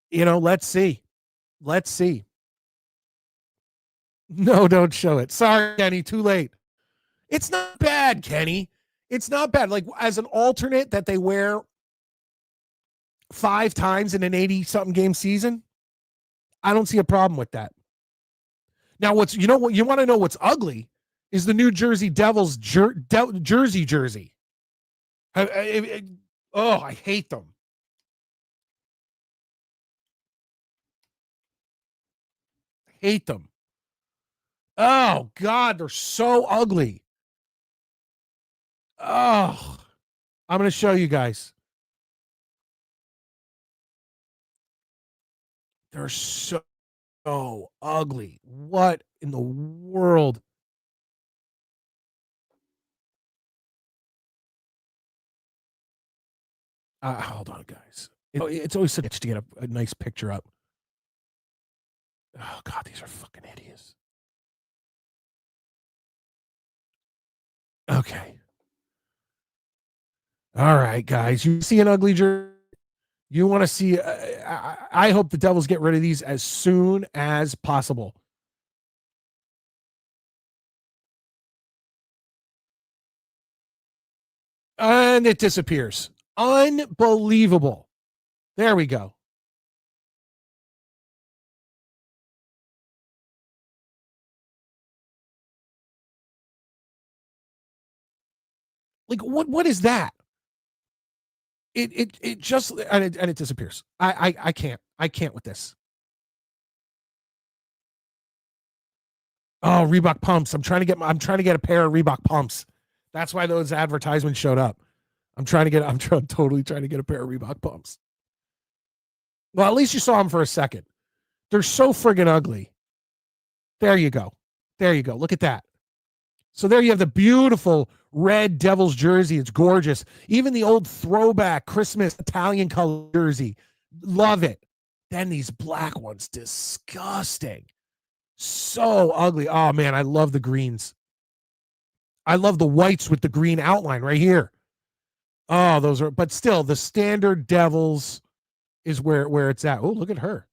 You know, let's see. Let's see. No, don't show it. Sorry, Kenny. Too late. It's not bad, Kenny. It's not bad. Like, as an alternate that they wear 5 times in an 80-something game season, I don't see a problem with that. Now, you want to know what's ugly is the New Jersey Devils jersey. I hate them. Hate them. Oh, God, they're so ugly. Oh, I'm going to show you guys. They're so ugly. What in the world? Hold on, guys. It's always such to get a nice picture up. Oh, God, these are fucking idiots. Okay. All right, guys. You see an ugly jersey? You want to see? I hope the Devils get rid of these as soon as possible. And it disappears. Unbelievable. There we go. Like, what is that? It just and it disappears. I can't with this. Oh, Reebok pumps. I'm trying to get a pair of Reebok pumps. That's why those advertisements showed up. I'm totally trying to get a pair of Reebok pumps. Well, at least you saw them for a second. They're so friggin' ugly. There you go. Look at that. So there you have the beautiful red Devils jersey. It's gorgeous. Even the old throwback Christmas Italian color jersey. Love it. Then these black ones, disgusting. So ugly. Oh, man, I love the greens. I love the whites with the green outline right here. Oh, those are, but still, the standard Devils is where it's at. Oh, look at her.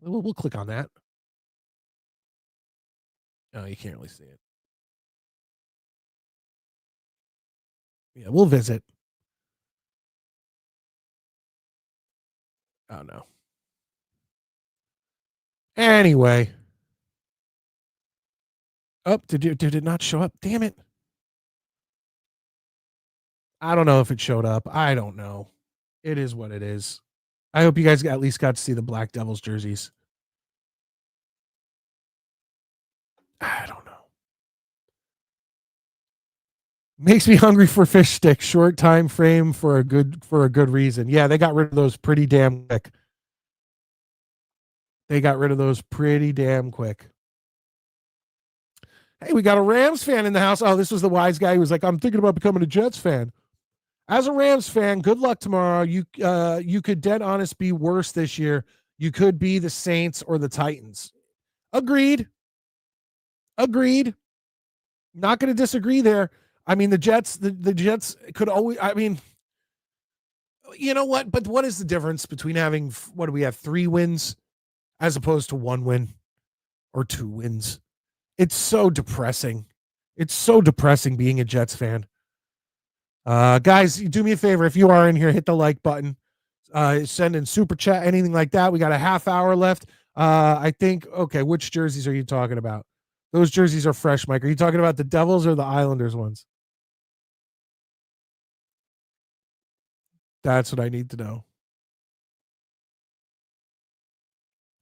We'll click on that. Oh, you can't really see it. Yeah, we'll visit. Oh, no. Anyway. Oh, did it not show up? Damn it. I don't know if it showed up. I don't know. It is what it is. I hope you guys at least got to see the Black Devils jerseys. I don't know. Makes me hungry for fish sticks. Short time frame for a good reason. Yeah, they got rid of those pretty damn quick. Hey, we got a Rams fan in the house. Oh, this was the wise guy who was like, I'm thinking about becoming a Jets fan. As a Rams fan, good luck tomorrow. You could dead honest be worse this year. You could be the Saints or the Titans. Agreed. Not going to disagree there. I mean, the Jets could always, I mean, you know what? But what is the difference between having, what do we have, 3 wins as opposed to 1 win or 2 wins? It's so depressing. It's so depressing being a Jets fan. Guys, do me a favor. If you are in here, hit the like button. send in super chat, anything like that. We got a half hour left. I think, okay, which jerseys are you talking about? Those jerseys are fresh, Mike. Are you talking about the Devils or the Islanders ones? That's what I need to know.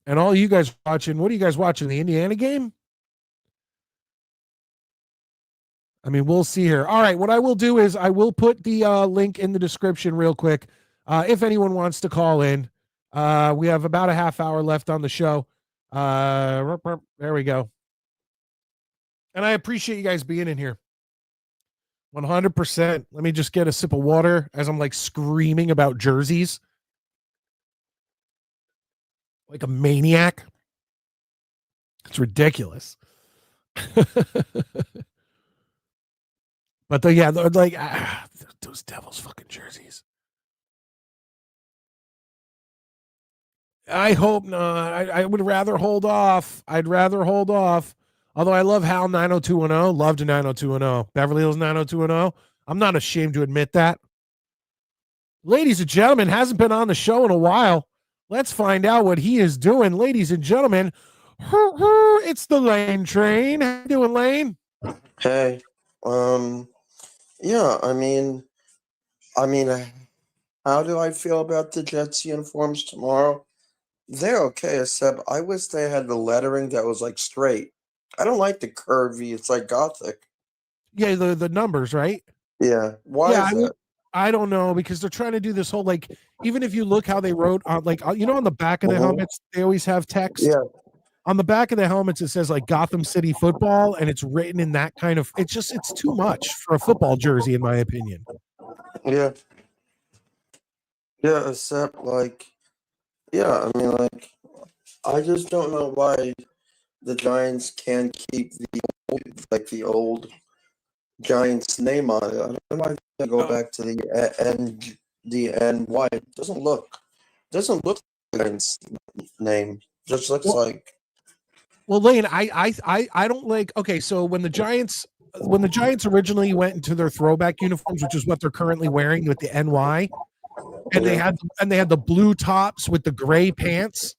And all you guys watching, what are you guys watching? The Indiana game? I mean, we'll see here. All right, what I will do is I will put the link in the description real quick. If anyone wants to call in, we have about a half hour left on the show. There we go. And I appreciate you guys being in here. 100%. Let me just get a sip of water as I'm like screaming about jerseys like a maniac. It's ridiculous. But they're like those Devils fucking jerseys. I hope not. I would rather hold off. I'd rather hold off. Although I love Hal 90210. Loved 90210. Beverly Hills 90210. I'm not ashamed to admit that. Ladies and gentlemen, hasn't been on the show in a while. Let's find out what he is doing. Ladies and gentlemen, it's the Lane Train. How you doing, Lane? Hey. Yeah, I mean, how do I feel about the Jets uniforms tomorrow? They're okay, except I wish they had the lettering that was like straight. I don't like the curvy. It's like Gothic. Yeah, the numbers, right? Yeah. Why is that? I don't know, because they're trying to do this whole, like, even if you look how they wrote on, like, you know, on the back of the helmets, they always have text. Yeah. On the back of the helmets, it says like Gotham City Football, and it's written in that kind of. It's too much for a football jersey, in my opinion. Yeah. Yeah, except like, yeah, I mean, like, I just don't know why the Giants can't keep the old Giants name on it. I don't know why they go back to the NY. It doesn't look like the Giants name. Just looks like. Well, Lane, I don't like. Okay, so when the Giants originally went into their throwback uniforms, which is what they're currently wearing with the NY, and they had the blue tops with the gray pants.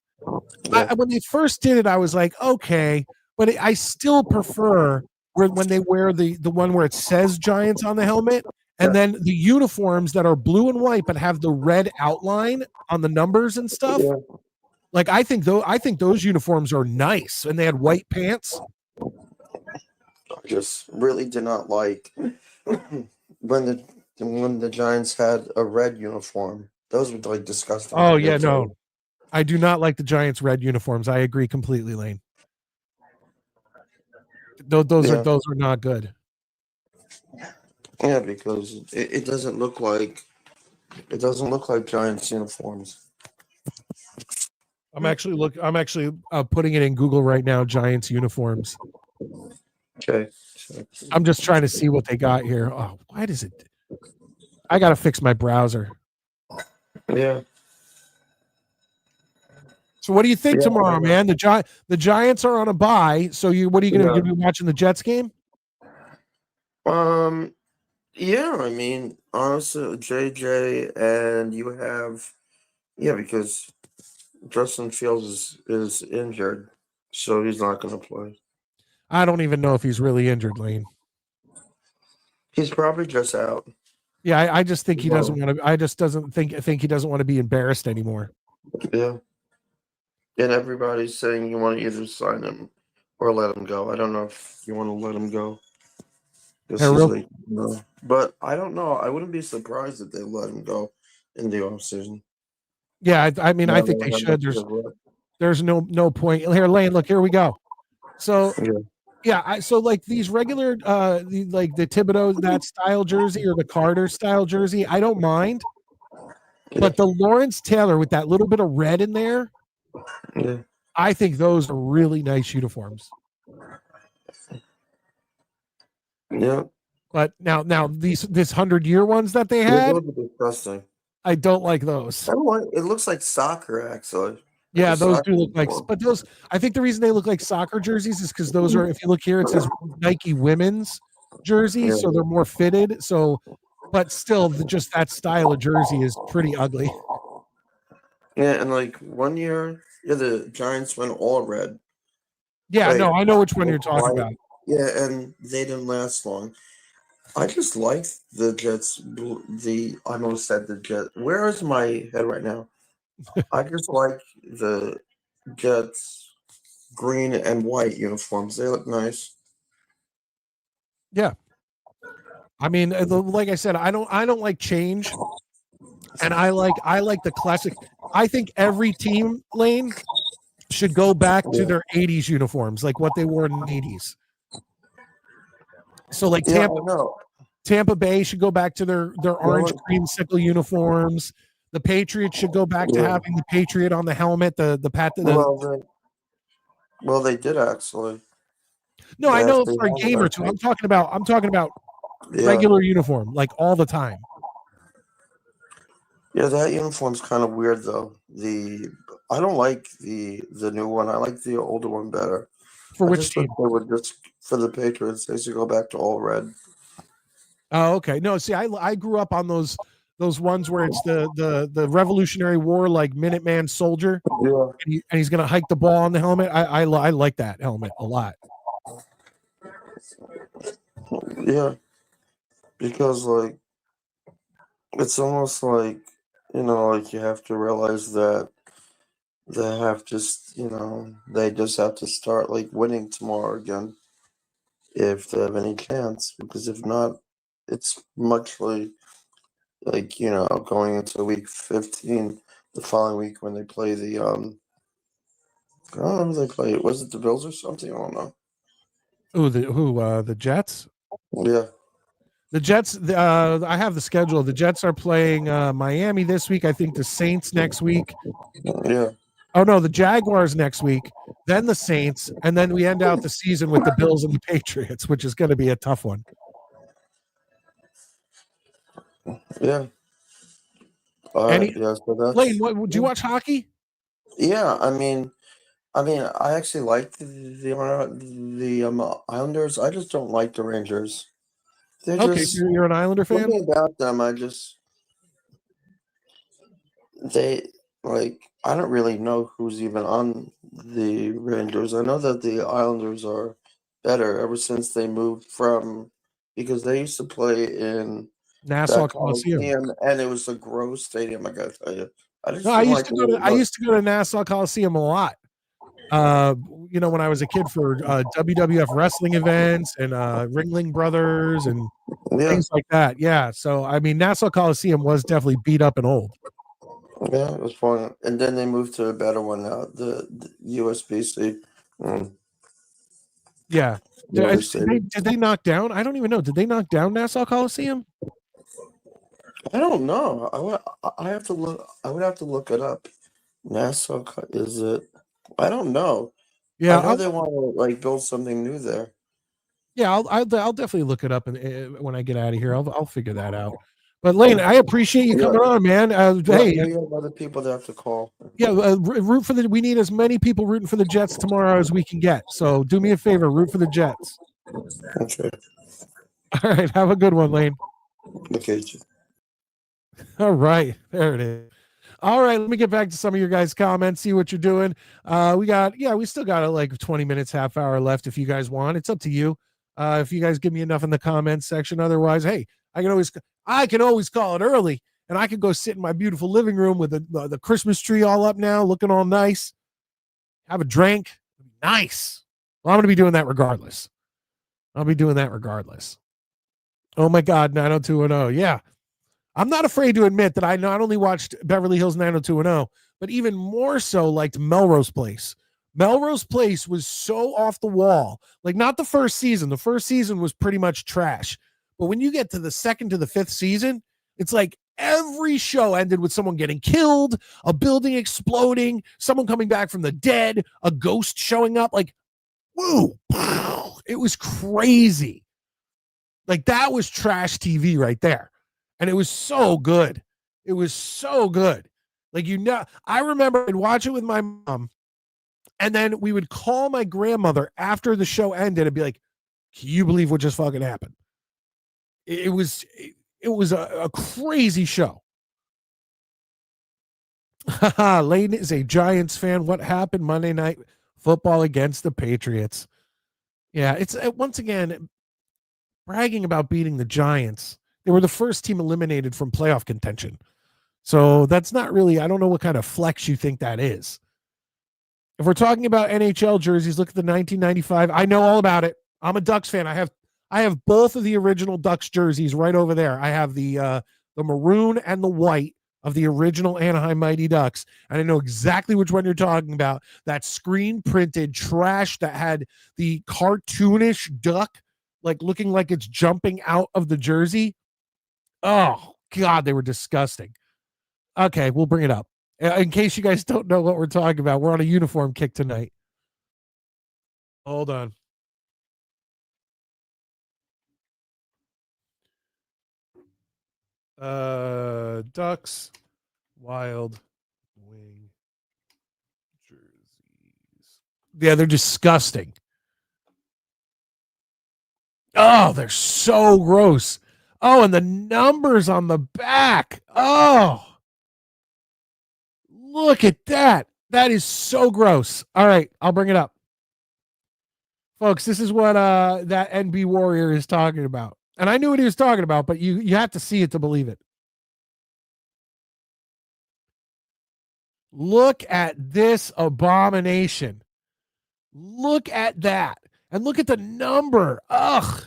Yeah. When they first did it, I was like, okay, but I still prefer when they wear the one where it says Giants on the helmet, and then the uniforms that are blue and white but have the red outline on the numbers and stuff. Yeah. Like I think those uniforms are nice, and they had white pants. I just really did not like when the Giants had a red uniform. Those were like disgusting. Oh yeah, no, I do not like the Giants' red uniforms. I agree completely, Lane. Those are not good. Yeah, because it doesn't look like Giants uniforms. I'm actually putting it in Google right now. Giants uniforms. Okay. I'm just trying to see what they got here. Oh, why does it? I gotta fix my browser. Yeah. So what do you think tomorrow, man? The Giants are on a bye. So what are you gonna be watching the Jets game? Yeah, I mean, honestly, JJ, and you have, because Justin Fields is injured, so he's not going to play. I don't even know if he's really injured, Lane. He's probably just out. Yeah, I just think he doesn't want to. I just think he doesn't want to be embarrassed anymore. Yeah, and everybody's saying you want to either sign him or let him go. I don't know if you want to let him go. But I don't know. I wouldn't be surprised if they let him go in the offseason. Yeah, I mean, I think they should. There's no point here. Lane, look, here we go. So so like these regular like the Thibodeau that style jersey or the Carter style jersey, I don't mind. But the Lawrence Taylor with that little bit of red in there, I think those are really nice uniforms. Yeah. But now this 100-year ones that they had, disgusting. I don't like those. I don't like, it looks like soccer, actually. Yeah, those do look like, but those, I think the reason they look like soccer jerseys is because those are, if you look here, it says Nike women's jerseys, so they're more fitted. So, but still, just that style of jersey is pretty ugly. Yeah, and like 1 year, yeah, the Giants went all red. Yeah, Wait, no, I know which one you're talking white. about. Yeah, and they didn't last long. I just like the Jets. I almost said the Jet. Where is my head right now? I just like the Jets green and white uniforms. They look nice. Yeah. I mean, like I said, I don't like change, and I like the classic. I think every team, Lane, should go back to Yeah, their 80s uniforms, like what they wore in the 80s. So like yeah, I know. Tampa Bay should go back to their orange Well, creamsicle uniforms. The Patriots should go back to yeah. having the Patriot on the helmet, the pat the Well, they did actually. no, They I know actually for a have game or that. two. I'm talking about Yeah, regular uniform, like all the time. yeah. That uniform's kind of weird though. I don't like the new one. I like the older one better. For I which just wish team? they would just for the Patriots. They should go back to all red. Oh, okay. No, see, I grew up on those ones where it's the Revolutionary War, like Minuteman soldier, Yeah, and he's gonna hike the ball on the helmet. I like that helmet a lot. yeah. Because like it's almost like like you have to realize that they have just they just have to start like winning tomorrow again if they have any chance. Because if not, it's much like going into week 15 the following week when they play the I don't know who they play. Was it the Bills or something? I don't know. The Jets? Yeah, The Jets. I have the schedule. The Jets are playing Miami this week. I think the Saints next week. yeah, Oh no, the Jaguars next week. Then the Saints, and then we end out the season with the Bills and the Patriots, which is going to be a tough one. yeah. Any Yeah. So Lane, that's do you watch hockey? yeah. I mean, I actually like the Islanders. I just don't like the Rangers. They're Okay, so just you're an Islander fan. something about them. They I don't really know who's even on the Rangers. I know that the Islanders are better ever since they moved from because they used to play in Nassau that Coliseum. Coliseum and it was a gross stadium. I gotta tell you, I No, just didn't like the way it I looked. used to go to Nassau Coliseum a lot. When I was a kid for WWF wrestling events and Ringling Brothers and Yeah, things like that. Yeah. So I mean, Nassau Coliseum was definitely beat up and old. yeah, it was fun. And then they moved to a better one now, the USBC. Mm, Yeah. the other stadium. Did they knock down? I don't even know. Did they knock down Nassau Coliseum? I don't know. I have to look. I would have to look it up. Is it? I don't know. Yeah. I know they want to like build something new there. I'll definitely look it up and when I get out of here, I'll figure that out. But Lane, I appreciate you Yeah, coming on, man. Hey, we have other people that have to call. yeah, root for the. We need as many people rooting for the Jets tomorrow as we can get. So do me a favor, root for the Jets. Okay. All right, have a good one, Lane. Okay. All right, there it is. All right, let me get back to some of your guys' comments, see what you're doing. We still got like 20 minutes, half hour left if you guys want. It's up to you. If you guys give me enough in the comments section. Otherwise, hey, I can always call it early and I can go sit in my beautiful living room with the Christmas tree all up now, looking all nice. Have a drink. Nice. Well, I'm going to be doing that regardless. I'll be doing that regardless. Oh my God, 90210. Yeah. I'm not afraid to admit that I not only watched Beverly Hills 90210, but even more so liked Melrose Place. Melrose Place was so off the wall. Like, not the first season. The first season was pretty much trash. But when you get to the second to the fifth season, it's like every show ended with someone getting killed, a building exploding, someone coming back from the dead, a ghost showing up. Like, woo, it was crazy. Like, that was trash TV right there. And it was so good. It was so good. Like, I remember I'd watch it with my mom, and then we would call my grandmother after the show ended and be like, can you believe what just fucking happened? It was a crazy show. Layton is a Giants fan. What happened Monday Night Football against the Patriots? Yeah, it's once again bragging about beating the Giants. They were the first team eliminated from playoff contention. So that's not really, I don't know what kind of flex you think that is. If we're talking about NHL jerseys, look at the 1995. I know all about it. I'm a Ducks fan. I have both of the original Ducks jerseys right over there. I have the maroon and the white of the original Anaheim Mighty Ducks. And I know exactly which one you're talking about. That screen printed trash that had the cartoonish duck, like looking like it's jumping out of the jersey. Oh, God, they were disgusting. Okay, we'll bring it up. In case you guys don't know what we're talking about, we're on a uniform kick tonight. Hold on. Ducks Wild Wing jerseys. Yeah, they're disgusting. Oh, they're so gross. Oh, and the numbers on the back. Oh, look at that. That is so gross. All right, I'll bring it up. Folks, this is what that NB Warrior is talking about. And I knew what he was talking about, but you have to see it to believe it. Look at this abomination. Look at that. And look at the number. Ugh.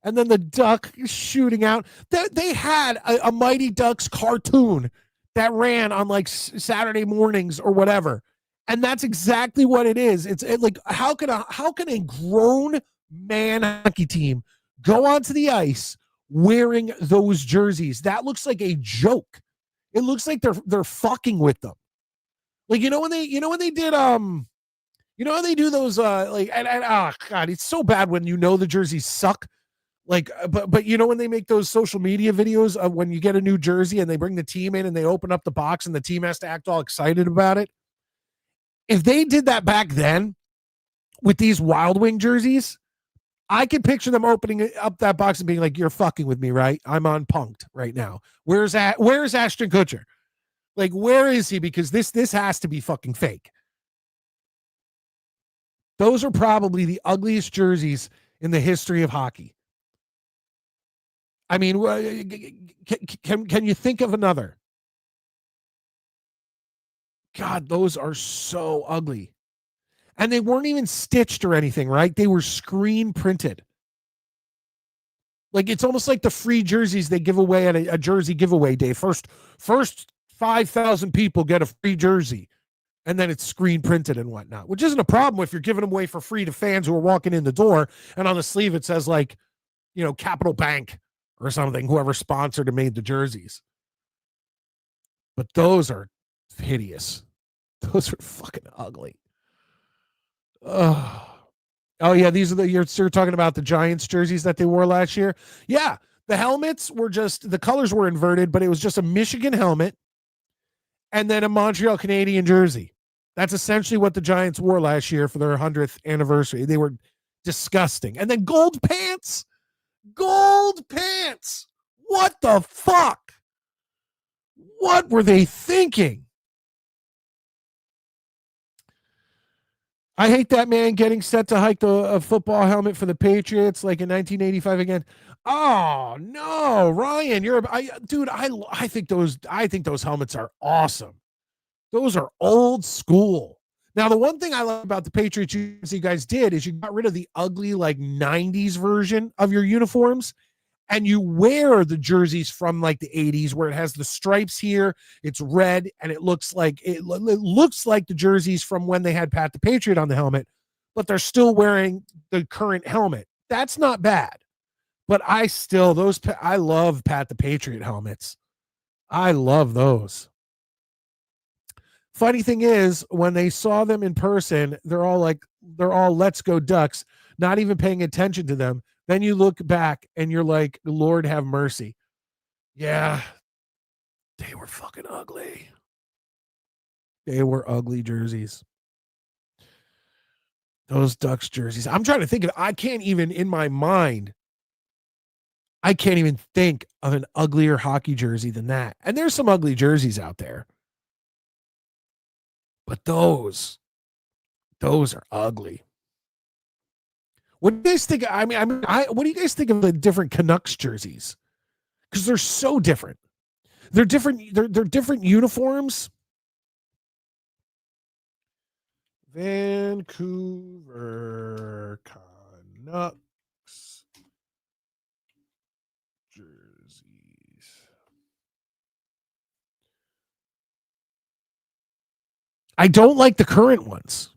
And then the duck shooting out. They had a Mighty Ducks cartoon that ran on like Saturday mornings or whatever. And that's exactly what it is. It's like, how can a grown man hockey team go onto the ice wearing those jerseys? That looks like a joke. It looks like they're fucking with them. Like, when they did how they do those like, and oh God, it's so bad when the jerseys suck. Like, but when they make those social media videos of when you get a new jersey and they bring the team in and they open up the box and the team has to act all excited about it. If they did that back then with these Wild Wing jerseys, I could picture them opening up that box and being like, "You're fucking with me, right? I'm on punked right now. Where's Ashton Kutcher? Like, where is he? Because this has to be fucking fake." Those are probably the ugliest jerseys in the history of hockey. I mean, can you think of another? God, those are so ugly. And they weren't even stitched or anything, right? They were screen printed. Like, it's almost like the free jerseys they give away at a jersey giveaway day. First 5,000 people get a free jersey. And then it's screen printed and whatnot, which isn't a problem if you're giving them away for free to fans who are walking in the door. And on the sleeve, it says like, Capital Bank or something, whoever sponsored and made the jerseys. But those are hideous. Those are fucking ugly. Oh yeah, these are you're talking about the Giants jerseys that they wore last year. Yeah, the helmets were the colors were inverted, but it was just a Michigan helmet and then a Montreal Canadian jersey. That's essentially what the Giants wore last year for their 100th anniversary. They were disgusting. And then gold pants. Gold pants. What the fuck? What were they thinking? I hate that man getting set to hike a football helmet for the Patriots like in 1985 again. Oh no, Ryan, I think those helmets are awesome. Those are old school. Now, the one thing I love about the Patriots you guys did is you got rid of the ugly like 90s version of your uniforms and you wear the jerseys from like the 80s where it has the stripes here, it's red, and it looks like the jerseys from when they had Pat the Patriot on the helmet, but they're still wearing the current helmet. That's not bad. But I love Pat the Patriot helmets. I love those. Funny thing is, when they saw them in person, they're all let's go Ducks, not even paying attention to them. Then you look back and you're like, Lord have mercy. Yeah, they were fucking ugly. They were ugly jerseys. Those Ducks jerseys. I'm trying to think I can't even think of an uglier hockey jersey than that. And there's some ugly jerseys out there. But those are ugly. What do you guys think? What do you guys think of the different Canucks jerseys? Because they're so different. They're different. They're different uniforms. Vancouver Canucks jerseys. I don't like the current ones.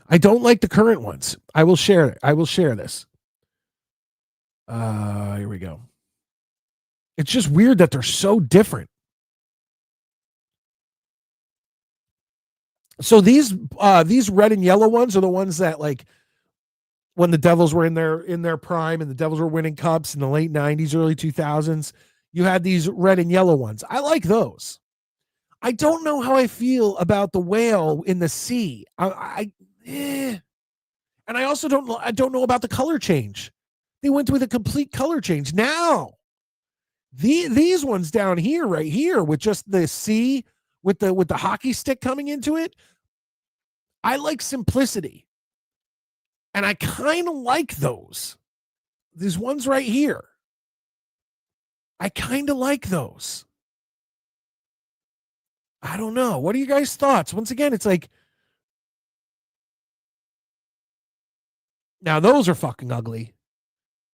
I will share this. Here we go. It's just weird that they're so different. So these red and yellow ones are the ones that, like, when the Devils were in their prime and the Devils were winning cups in the late 90s, early 2000s, you had these red and yellow ones. I like those. I don't know how I feel about the whale in the sea. And I also don't know about the color change. They went with a complete color change. Now, these ones down here, right here, with just the sea with the hockey stick coming into it, I like simplicity. And I kind of like those. These ones right here. I kind of like those. I don't know. What are you guys' thoughts? Once again, it's like, now those are fucking ugly.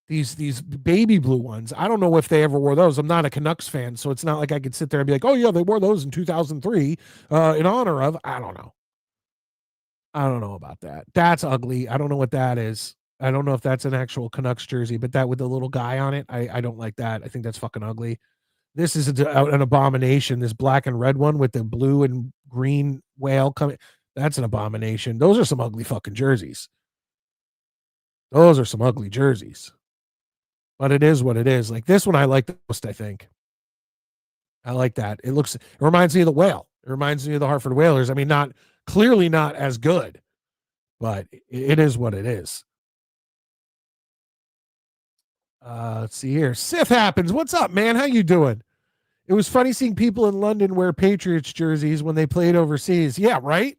These baby blue ones. I don't know if they ever wore those. I'm not a Canucks fan, so it's not like I could sit there and be like, oh yeah, they wore those in 2003 in honor of. I don't know. I don't know about that. That's ugly. I don't know what that is. I don't know if that's an actual Canucks jersey, but that with the little guy on it, I don't like that. I think that's fucking ugly. This is an abomination. This black and red one with the blue and green whale coming. That's an abomination. Those are some ugly fucking jerseys. Those are some ugly jerseys. But it is what it is. Like this one I like the most, I think. I like that. It reminds me of the whale. It reminds me of the Hartford Whalers. I mean, clearly not as good, but it is what it is. Let's see here. Sith happens. What's up, man? How you doing? It was funny seeing people in London wear Patriots jerseys when they played overseas. Yeah, right?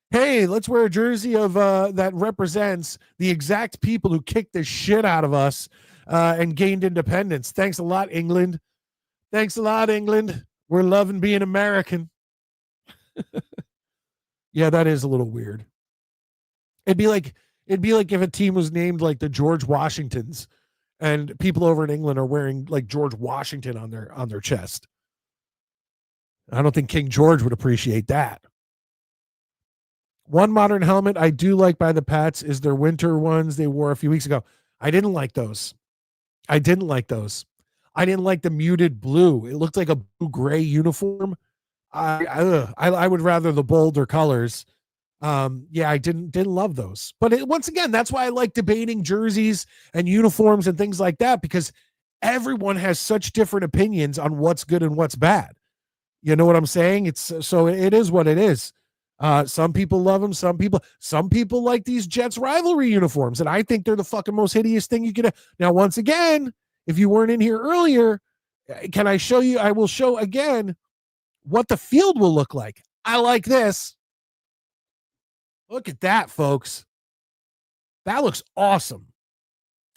Hey, let's wear a jersey of that represents the exact people who kicked the shit out of us and gained independence. Thanks a lot, England. Thanks a lot, England. We're loving being American. Yeah, that is a little weird. It'd be like if a team was named like the George Washingtons and people over in England are wearing like George Washington on their chest. I don't think King George would appreciate that. One modern helmet I do like by the Pats is their winter ones they wore a few weeks ago. I didn't like those. I didn't like the muted blue. It looked like a blue-gray uniform. I would rather the bolder colors. Yeah, I didn't love those. But once again, that's why I like debating jerseys and uniforms and things like that, because everyone has such different opinions on what's good and what's bad. You know what I'm saying? It is what it is. Some people love them. Some people like these Jets rivalry uniforms, and I think they're the fucking most hideous thing you could have. Now, once again, if you weren't in here earlier, can I show you? I will show again what the field will look like. I like this. Look at that, folks. That looks awesome.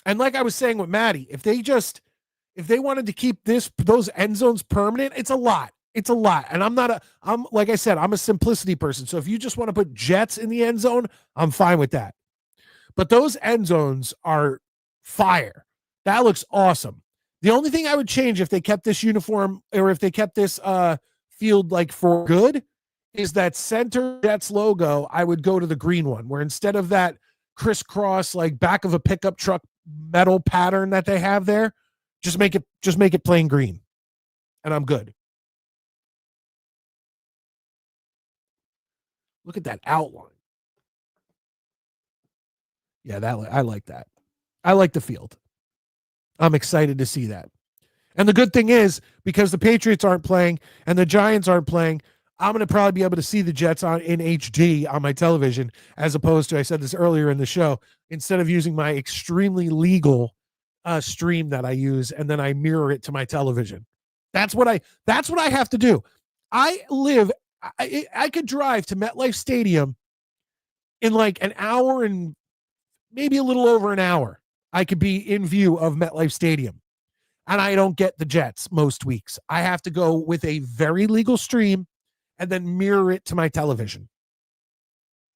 And like I was saying with Maddie, if they wanted to keep those end zones permanent, it's a lot. It's a lot. And I'm like I said, I'm a simplicity person. So if you just want to put Jets in the end zone, I'm fine with that. But those end zones are fire. That looks awesome. The only thing I would change if they kept this uniform or if they kept this field like for good is that center Jets logo. I would go to the green one, where instead of that crisscross like back of a pickup truck metal pattern that they have there, just make it plain green, and I'm good. Look at that outline. Yeah, I like that. I like the field. I'm excited to see that. And the good thing is, because the Patriots aren't playing and the Giants aren't playing, I'm going to probably be able to see the Jets in HD on my television, as opposed to, I said this earlier in the show, instead of using my extremely legal stream that I use and then I mirror it to my television. That's what I have to do. I could drive to MetLife Stadium in like an hour and maybe a little over an hour. I could be in view of MetLife Stadium. And I don't get the Jets most weeks. I have to go with a very legal stream and then mirror it to my television.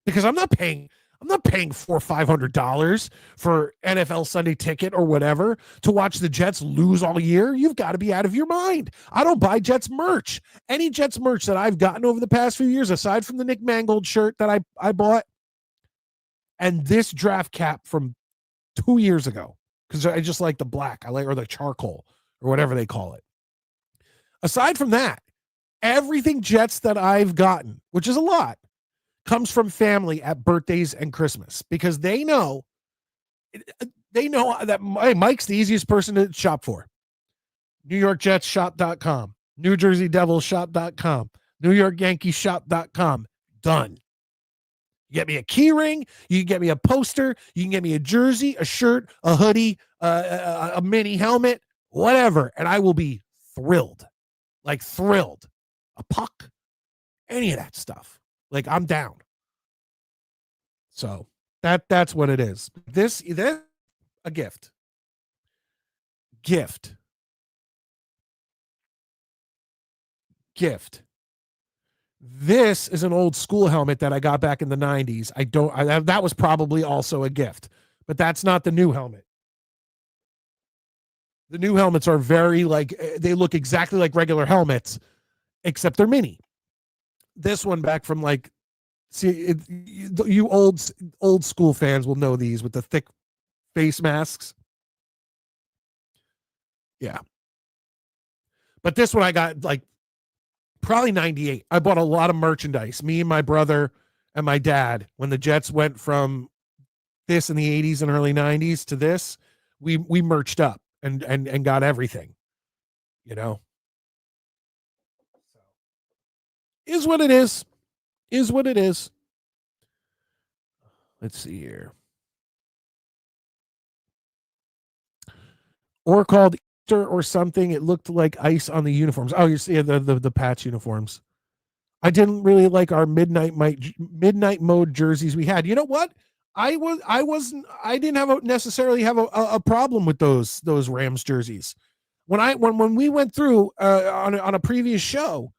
Because I'm not paying $400 or $500 for NFL Sunday Ticket or whatever to watch the Jets lose all year. You've got to be out of your mind. I don't buy Jets merch. Any Jets merch that I've gotten over the past few years, aside from the Nick Mangold shirt that I bought, and this draft cap from 2 years ago, because I just like the black, or the charcoal, or whatever they call it. Aside from that, everything Jets that I've gotten, which is a lot, comes from family at birthdays and Christmas, because they know that Mike's the easiest person to shop for. NewYorkJetsShop.com, NewJerseyDevilsShop.com, NewYorkYankeesShop.com. Done. You get me a key ring, you can get me a poster, you can get me a jersey, a shirt, a hoodie, a mini helmet, whatever, and I will be thrilled. Like thrilled. A puck, any of that stuff. Like, I'm down. So that's what it is. This a gift. Gift. This is an old school helmet that I got back in the 90s. That was probably also a gift, but that's not the new helmet. The new helmets are very they look exactly like regular helmets, except they're mini. This one back from you old school fans will know these with the thick face masks. Yeah. But this one I got probably 98. I bought a lot of merchandise. Me and my brother and my dad, when the Jets went from this in the 80s and early 90s to this, we merched up and got everything. You know? Is what it is. Is what it is. Let's see here. Or called Easter or something. It looked like ice on the uniforms. Oh, you see the Pats uniforms. I didn't really like our midnight mode jerseys we had. You know what? I didn't necessarily have a problem with those Rams jerseys. When we went through on a previous show,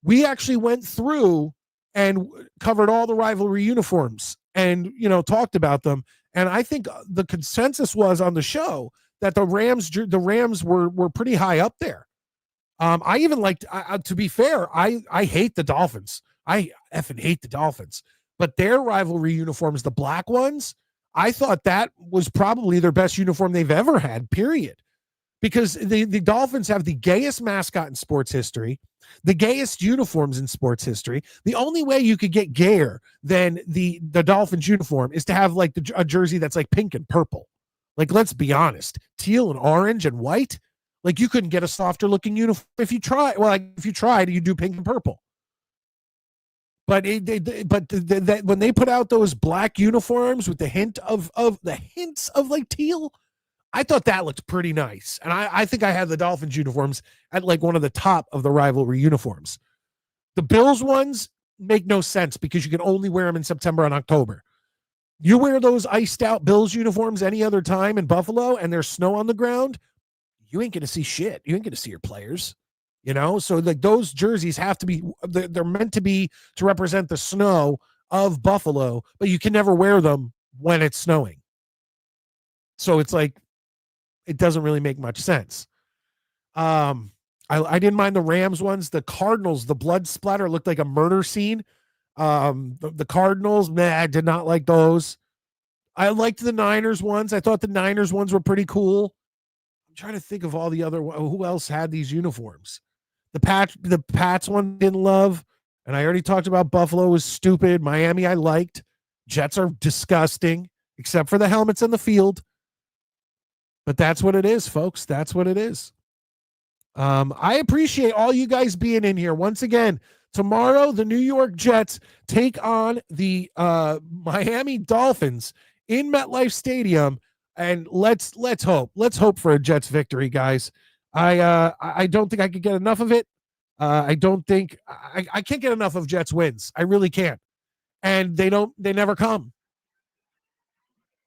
we actually went through and covered all the rivalry uniforms and, talked about them. And I think the consensus was on the show that the Rams were pretty high up there. I even liked, to be fair, I hate the Dolphins. I effing hate the Dolphins. But their rivalry uniforms, the black ones, I thought that was probably their best uniform they've ever had, period. Because the Dolphins have the gayest mascot in sports history, the gayest uniforms in sports history. The only way you could get gayer than the Dolphins uniform is to have a jersey that's pink and purple. Let's be honest, teal and orange and white. You couldn't get a softer looking uniform if you try. Well, if you tried, you do pink and purple. But when they put out those black uniforms with the hints of teal, I thought that looked pretty nice. And I think I had the Dolphins uniforms at one of the top of the rivalry uniforms. The Bills ones make no sense because you can only wear them in September and October. You wear those iced out Bills uniforms any other time in Buffalo and there's snow on the ground, you ain't going to see shit. You ain't going to see your players, So those jerseys have to be, they're meant to be to represent the snow of Buffalo, but you can never wear them when it's snowing. So it's it doesn't really make much sense. I didn't mind the Rams ones. The Cardinals, the blood splatter looked like a murder scene. The Cardinals, I did not like those. I liked the Niners ones. I thought the Niners ones were pretty cool. I'm trying to think of all the other, who else had these uniforms. The Pats one didn't love, and I already talked about Buffalo was stupid. Miami I liked. Jets are disgusting, except for the helmets on the field. But that's what it is, folks. That's what it is. I appreciate all you guys being in here. Once again, tomorrow, the New York Jets take on the Miami Dolphins in MetLife Stadium, and let's hope for a Jets victory, guys. I don't think I could get enough of it. I don't think I can't get enough of Jets wins. I really can't. And they never come.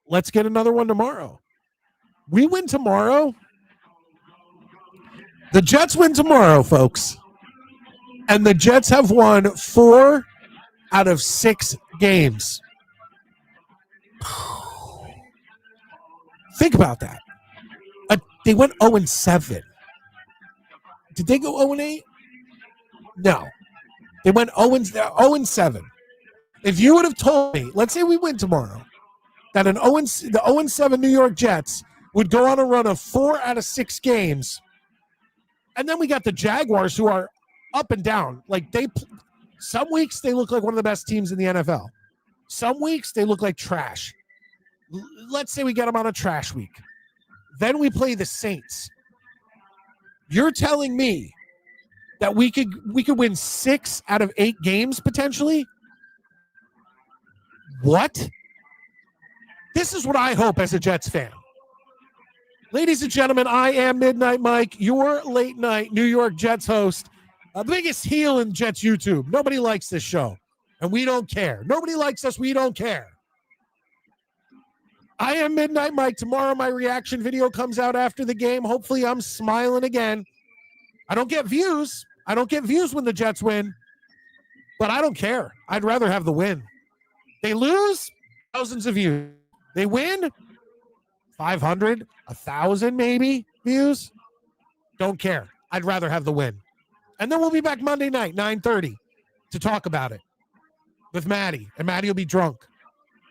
Let's get another one tomorrow. We win tomorrow. The Jets win tomorrow, folks. And the Jets have won 4 out of 6 games. Think about that. They went 0-7. Did they go 0-8? No. They went 0-7. If you would have told me, let's say we win tomorrow, that the 0-7 New York Jets would go on a run of 4 out of 6 games, and then we got the Jaguars, who are up and down. Like, some weeks they look like one of the best teams in the NFL. Some weeks they look like trash. Let's say we get them on a trash week. Then we play the Saints. You're telling me that we could win 6 out of 8 games potentially? What? This is what I hope as a Jets fan. Ladies and gentlemen, I am Midnight Mike, your late night New York Jets host, the biggest heel in Jets YouTube. Nobody likes this show, and we don't care. Nobody likes us, we don't care. I am Midnight Mike. Tomorrow my reaction video comes out after the game. Hopefully I'm smiling again. I don't get views. I don't get views when the Jets win, but I don't care. I'd rather have the win. They lose, thousands of views. They win, 500, 1,000 maybe views. Don't care. I'd rather have the win. And then we'll be back Monday night, 9:30, to talk about it with Maddie. And Maddie will be drunk.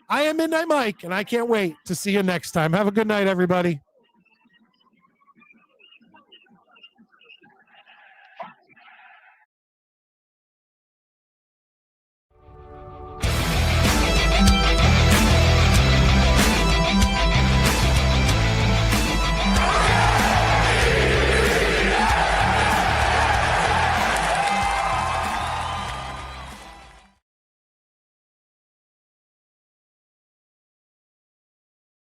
I am Midnight Mike, and I can't wait to see you next time. Have a good night, everybody.